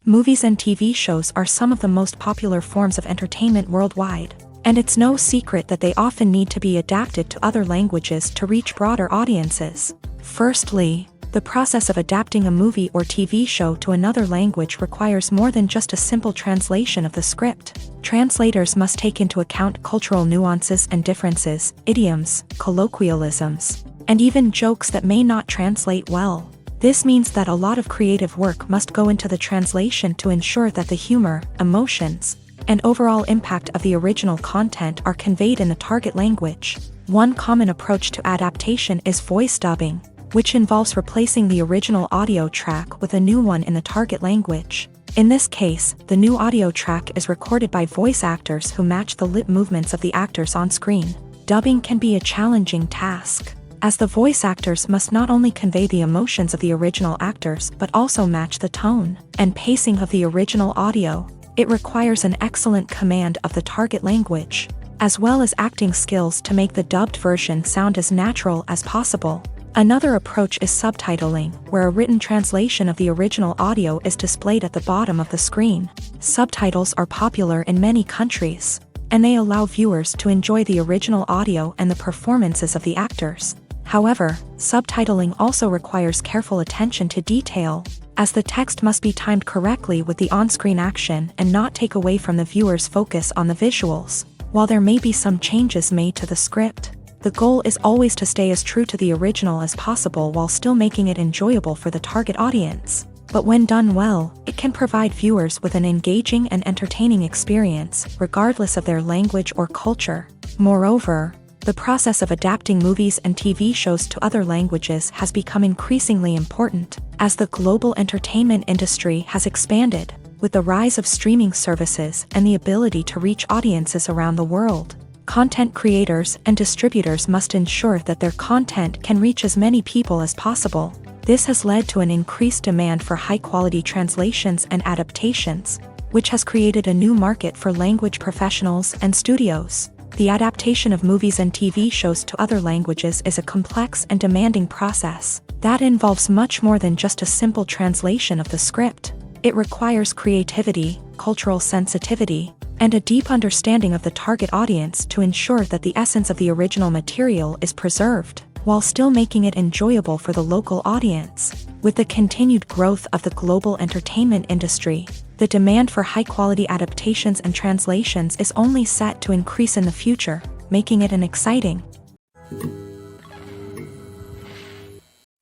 Movies and TV shows are some of the most popular forms of entertainment worldwide, and it's no secret that they often need to be adapted to other languages to reach broader audiences. Firstly, the process of adapting a movie or TV show to another language requires more than just a simple translation of the script. Translators must take into account cultural nuances and differences, idioms, colloquialisms, and even jokes that may not translate well. This means that a lot of creative work must go into the translation to ensure that the humor, emotions, and overall impact of the original content are conveyed in the target language. One common approach to adaptation is voice dubbing, which involves replacing the original audio track with a new one in the target language. In this case, the new audio track is recorded by voice actors who match the lip movements of the actors on screen. Dubbing can be a challenging task, as the voice actors must not only convey the emotions of the original actors but also match the tone and pacing of the original audio. It requires an excellent command of the target language, as well as acting skills to make the dubbed version sound as natural as possible. Another approach is subtitling, where a written translation of the original audio is displayed at the bottom of the screen. Subtitles are popular in many countries, and they allow viewers to enjoy the original audio and the performances of the actors. However, subtitling also requires careful attention to detail, as the text must be timed correctly with the on-screen action and not take away from the viewer's focus on the visuals. While there may be some changes made to the script, the goal is always to stay as true to the original as possible while still making it enjoyable for the target audience. But when done well, it can provide viewers with an engaging and entertaining experience, regardless of their language or culture. Moreover, the process of adapting movies and TV shows to other languages has become increasingly important, as the global entertainment industry has expanded. With the rise of streaming services and the ability to reach audiences around the world, content creators and distributors must ensure that their content can reach as many people as possible. This has led to an increased demand for high-quality translations and adaptations, which has created a new market for language professionals and studios. The adaptation of movies and TV shows to other languages is a complex and demanding process that involves much more than just a simple translation of the script. It requires creativity, cultural sensitivity, and a deep understanding of the target audience to ensure that the essence of the original material is preserved, while still making it enjoyable for the local audience. With the continued growth of the global entertainment industry, the demand for high-quality adaptations and translations is only set to increase in the future, making it an exciting.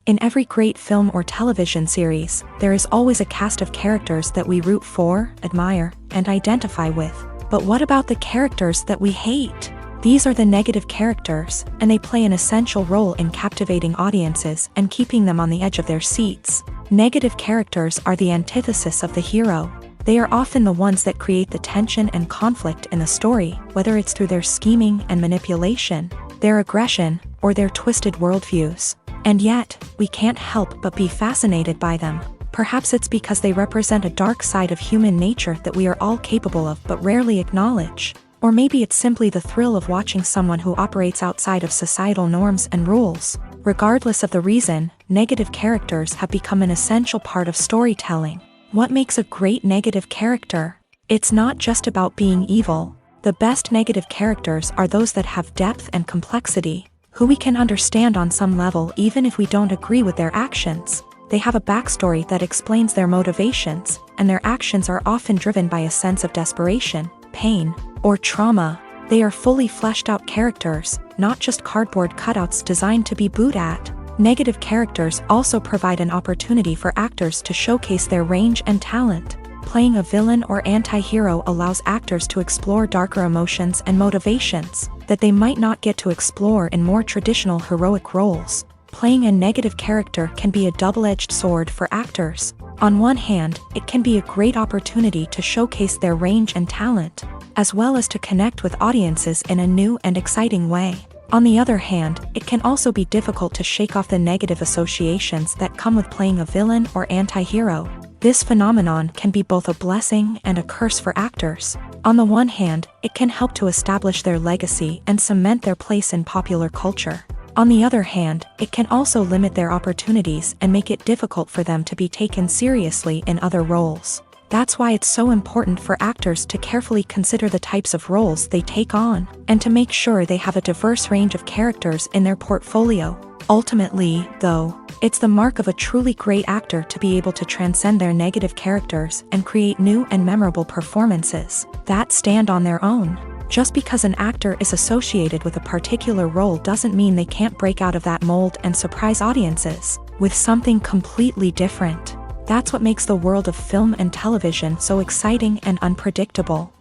In every great film or television series, there is always a cast of characters that we root for, admire, and identify with. But what about the characters that we hate? These are the negative characters, and they play an essential role in captivating audiences and keeping them on the edge of their seats. Negative characters are the antithesis of the hero. They are often the ones that create the tension and conflict in the story, whether it's through their scheming and manipulation, their aggression, or their twisted worldviews. And yet, we can't help but be fascinated by them. Perhaps it's because they represent a dark side of human nature that we are all capable of but rarely acknowledge. Or maybe it's simply the thrill of watching someone who operates outside of societal norms and rules. Regardless of the reason, negative characters have become an essential part of storytelling. What makes a great negative character? It's not just about being evil. The best negative characters are those that have depth and complexity, who we can understand on some level even if we don't agree with their actions. They have a backstory that explains their motivations, and their actions are often driven by a sense of desperation, pain, or trauma. They are fully fleshed out characters, not just cardboard cutouts designed to be booed at. Negative characters also provide an opportunity for actors to showcase their range and talent. Playing a villain or anti-hero allows actors to explore darker emotions and motivations that they might not get to explore in more traditional heroic roles. Playing a negative character can be a double-edged sword for actors. On one hand, it can be a great opportunity to showcase their range and talent, as well as to connect with audiences in a new and exciting way. On the other hand, it can also be difficult to shake off the negative associations that come with playing a villain or anti-hero. This phenomenon can be both a blessing and a curse for actors. On the one hand, it can help to establish their legacy and cement their place in popular culture. On the other hand, it can also limit their opportunities and make it difficult for them to be taken seriously in other roles. That's why it's so important for actors to carefully consider the types of roles they take on, and to make sure they have a diverse range of characters in their portfolio. Ultimately, though, it's the mark of a truly great actor to be able to transcend their negative characters and create new and memorable performances that stand on their own. Just because an actor is associated with a particular role doesn't mean they can't break out of that mold and surprise audiences with something completely different. That's what makes the world of film and television so exciting and unpredictable.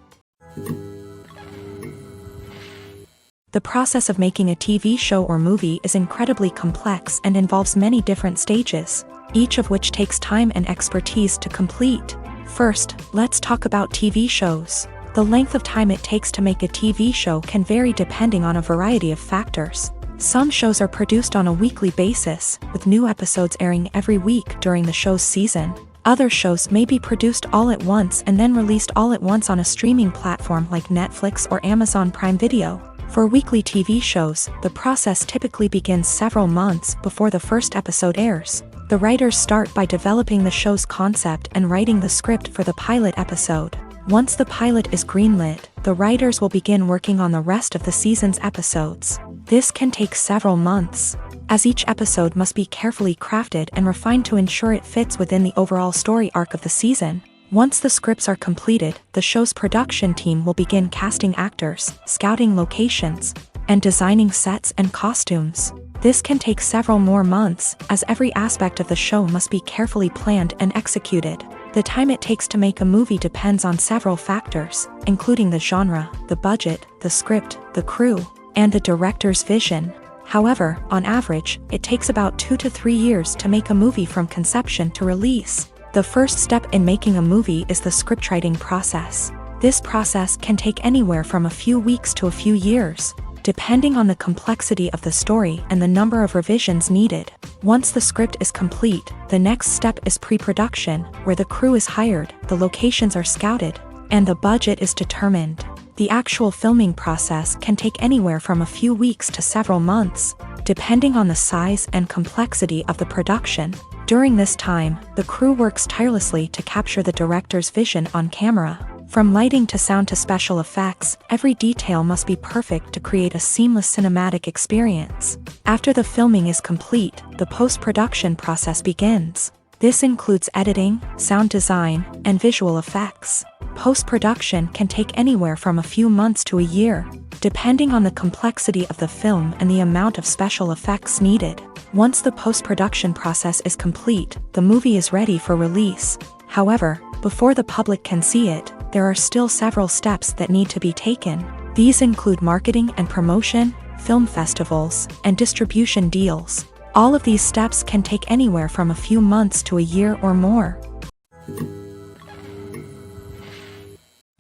The process of making a TV show or movie is incredibly complex and involves many different stages, each of which takes time and expertise to complete. First, let's talk about TV shows. The length of time it takes to make a TV show can vary depending on a variety of factors. Some shows are produced on a weekly basis, with new episodes airing every week during the show's season. Other shows may be produced all at once and then released all at once on a streaming platform like Netflix or Amazon Prime Video. For weekly TV shows, the process typically begins several months before the first episode airs. The writers start by developing the show's concept and writing the script for the pilot episode. Once the pilot is greenlit, the writers will begin working on the rest of the season's episodes. This can take several months, as each episode must be carefully crafted and refined to ensure it fits within the overall story arc of the season. Once the scripts are completed, the show's production team will begin casting actors, scouting locations, and designing sets and costumes. This can take several more months, as every aspect of the show must be carefully planned and executed. The time it takes to make a movie depends on several factors, including the genre, the budget, the script, the crew, and the director's vision. However, on average, it takes about 2 to 3 years to make a movie from conception to release. The first step in making a movie is the scriptwriting process. This process can take anywhere from a few weeks to a few years, depending on the complexity of the story and the number of revisions needed. Once the script is complete, the next step is pre-production, where the crew is hired, the locations are scouted, and the budget is determined. The actual filming process can take anywhere from a few weeks to several months, depending on the size and complexity of the production. During this time, the crew works tirelessly to capture the director's vision on camera. From lighting to sound to special effects, every detail must be perfect to create a seamless cinematic experience. After the filming is complete, the post-production process begins. This includes editing, sound design, and visual effects. Post-production can take anywhere from a few months to a year, depending on the complexity of the film and the amount of special effects needed. Once the post-production process is complete, the movie is ready for release. However, before the public can see it, there are still several steps that need to be taken. These include marketing and promotion, film festivals, and distribution deals. All of these steps can take anywhere from a few months to a year or more.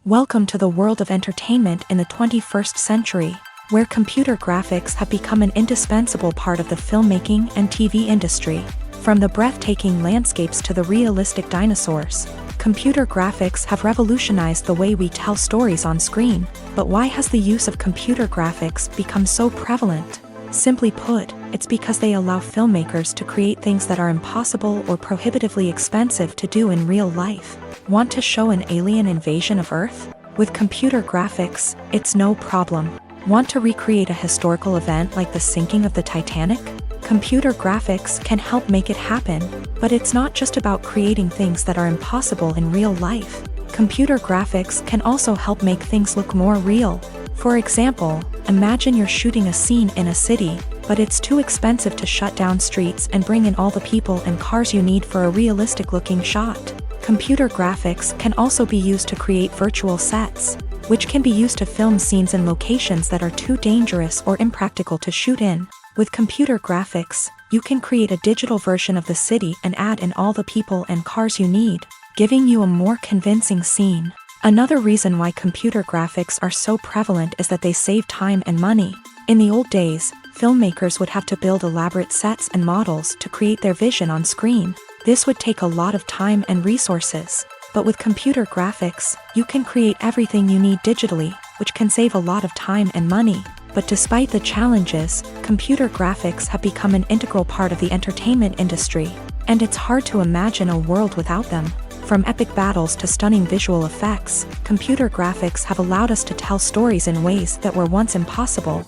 Welcome to the world of entertainment in the 21st century, where computer graphics have become an indispensable part of the filmmaking and TV industry. From the breathtaking landscapes to the realistic dinosaurs, computer graphics have revolutionized the way we tell stories on screen. But why has the use of computer graphics become so prevalent? Simply put, it's because they allow filmmakers to create things that are impossible or prohibitively expensive to do in real life. Want to show an alien invasion of Earth? With computer graphics, it's no problem. Want to recreate a historical event like the sinking of the Titanic? Computer graphics can help make it happen, but it's not just about creating things that are impossible in real life. Computer graphics can also help make things look more real. For example, imagine you're shooting a scene in a city, but it's too expensive to shut down streets and bring in all the people and cars you need for a realistic-looking shot. Computer graphics can also be used to create virtual sets, which can be used to film scenes in locations that are too dangerous or impractical to shoot in. With computer graphics, you can create a digital version of the city and add in all the people and cars you need, giving you a more convincing scene. Another reason why computer graphics are so prevalent is that they save time and money. In the old days, filmmakers would have to build elaborate sets and models to create their vision on screen. This would take a lot of time and resources. But with computer graphics, you can create everything you need digitally, which can save a lot of time and money. But despite the challenges, computer graphics have become an integral part of the entertainment industry, and it's hard to imagine a world without them. From epic battles to stunning visual effects, computer graphics have allowed us to tell stories in ways that were once impossible.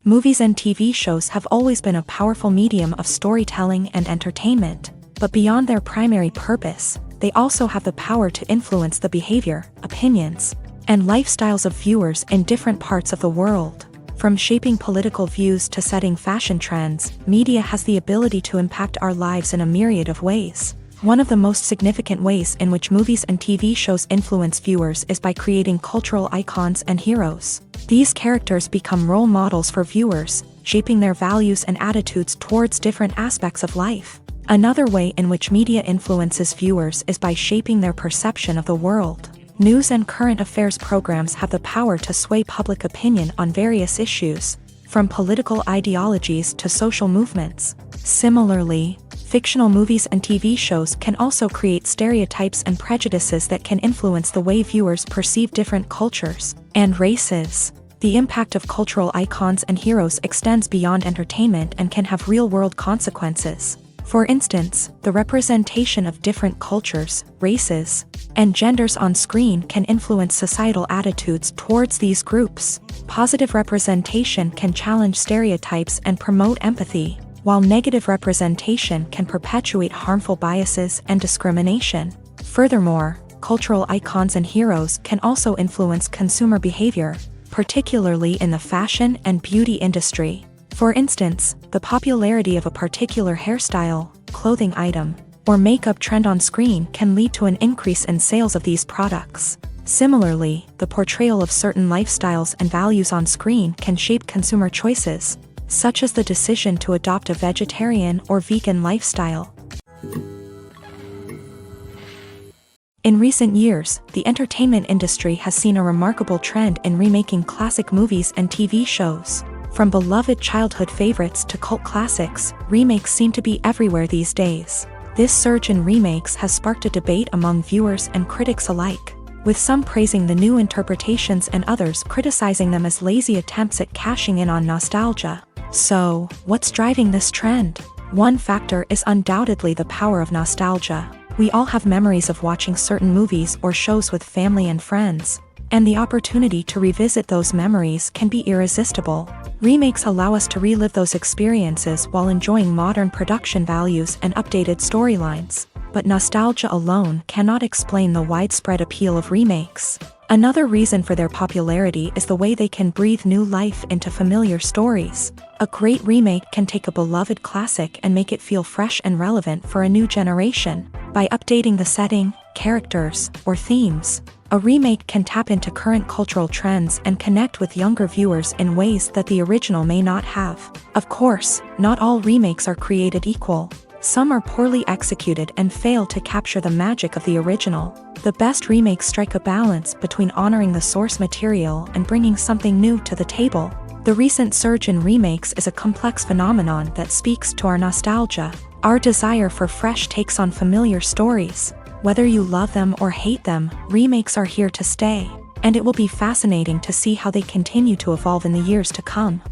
Movies and TV shows have always been a powerful medium of storytelling and entertainment, but beyond their primary purpose, they also have the power to influence the behavior, opinions, and lifestyles of viewers in different parts of the world. From shaping political views to setting fashion trends, media has the ability to impact our lives in a myriad of ways. One of the most significant ways in which movies and TV shows influence viewers is by creating cultural icons and heroes. These characters become role models for viewers, shaping their values and attitudes towards different aspects of life. Another way in which media influences viewers is by shaping their perception of the world. News and current affairs programs have the power to sway public opinion on various issues, from political ideologies to social movements. Similarly, fictional movies and TV shows can also create stereotypes and prejudices that can influence the way viewers perceive different cultures and races. The impact of cultural icons and heroes extends beyond entertainment and can have real-world consequences. For instance, the representation of different cultures, races, and genders on screen can influence societal attitudes towards these groups. Positive representation can challenge stereotypes and promote empathy, while negative representation can perpetuate harmful biases and discrimination. Furthermore, cultural icons and heroes can also influence consumer behavior, particularly in the fashion and beauty industry. For instance, the popularity of a particular hairstyle, clothing item, or makeup trend on screen can lead to an increase in sales of these products. Similarly, the portrayal of certain lifestyles and values on screen can shape consumer choices, such as the decision to adopt a vegetarian or vegan lifestyle. In recent years, the entertainment industry has seen a remarkable trend in remaking classic movies and TV shows. From beloved childhood favorites to cult classics, remakes seem to be everywhere these days. This surge in remakes has sparked a debate among viewers and critics alike, with some praising the new interpretations and others criticizing them as lazy attempts at cashing in on nostalgia. So, what's driving this trend? One factor is undoubtedly the power of nostalgia. We all have memories of watching certain movies or shows with family and friends, and the opportunity to revisit those memories can be irresistible. Remakes allow us to relive those experiences while enjoying modern production values and updated storylines. But nostalgia alone cannot explain the widespread appeal of remakes. Another reason for their popularity is the way they can breathe new life into familiar stories. A great remake can take a beloved classic and make it feel fresh and relevant for a new generation. By updating the setting, characters, or themes, a remake can tap into current cultural trends and connect with younger viewers in ways that the original may not have. Of course, not all remakes are created equal. Some are poorly executed and fail to capture the magic of the original. The best remakes strike a balance between honoring the source material and bringing something new to the table. The recent surge in remakes is a complex phenomenon that speaks to our nostalgia, our desire for fresh takes on familiar stories. Whether you love them or hate them, remakes are here to stay, and it will be fascinating to see how they continue to evolve in the years to come.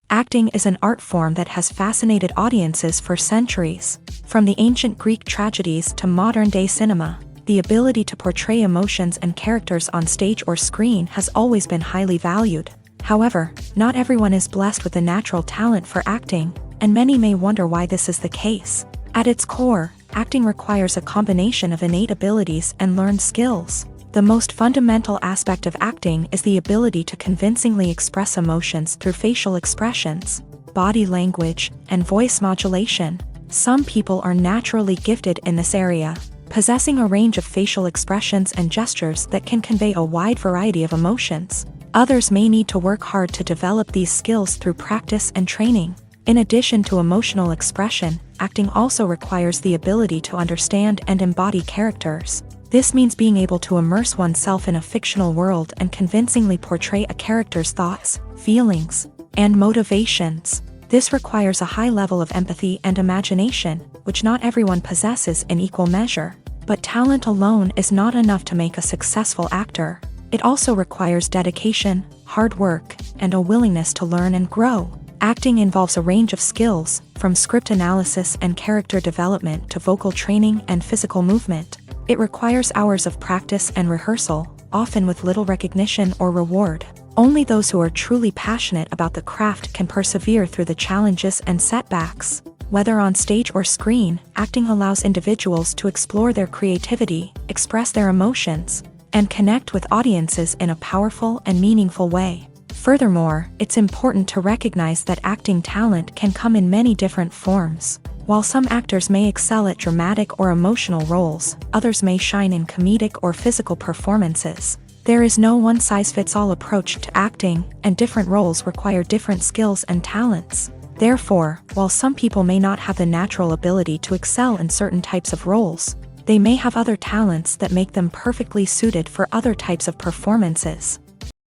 Acting is an art form that has fascinated audiences for centuries. From the ancient Greek tragedies to modern-day cinema, the ability to portray emotions and characters on stage or screen has always been highly valued. However, not everyone is blessed with a natural talent for acting, and many may wonder why this is the case. At its core, acting requires a combination of innate abilities and learned skills. The most fundamental aspect of acting is the ability to convincingly express emotions through facial expressions, body language, and voice modulation. Some people are naturally gifted in this area, possessing a range of facial expressions and gestures that can convey a wide variety of emotions. Others may need to work hard to develop these skills through practice and training. In addition to emotional expression, acting also requires the ability to understand and embody characters. This means being able to immerse oneself in a fictional world and convincingly portray a character's thoughts, feelings, and motivations. This requires a high level of empathy and imagination, which not everyone possesses in equal measure. But talent alone is not enough to make a successful actor. It also requires dedication, hard work, and a willingness to learn and grow. Acting involves a range of skills, from script analysis and character development to vocal training and physical movement. It requires hours of practice and rehearsal, often with little recognition or reward. Only those who are truly passionate about the craft can persevere through the challenges and setbacks. Whether on stage or screen, acting allows individuals to explore their creativity, express their emotions, and connect with audiences in a powerful and meaningful way. Furthermore, it's important to recognize that acting talent can come in many different forms. While some actors may excel at dramatic or emotional roles, others may shine in comedic or physical performances. There is no one-size-fits-all approach to acting, and different roles require different skills and talents. Therefore, while some people may not have the natural ability to excel in certain types of roles, they may have other talents that make them perfectly suited for other types of performances.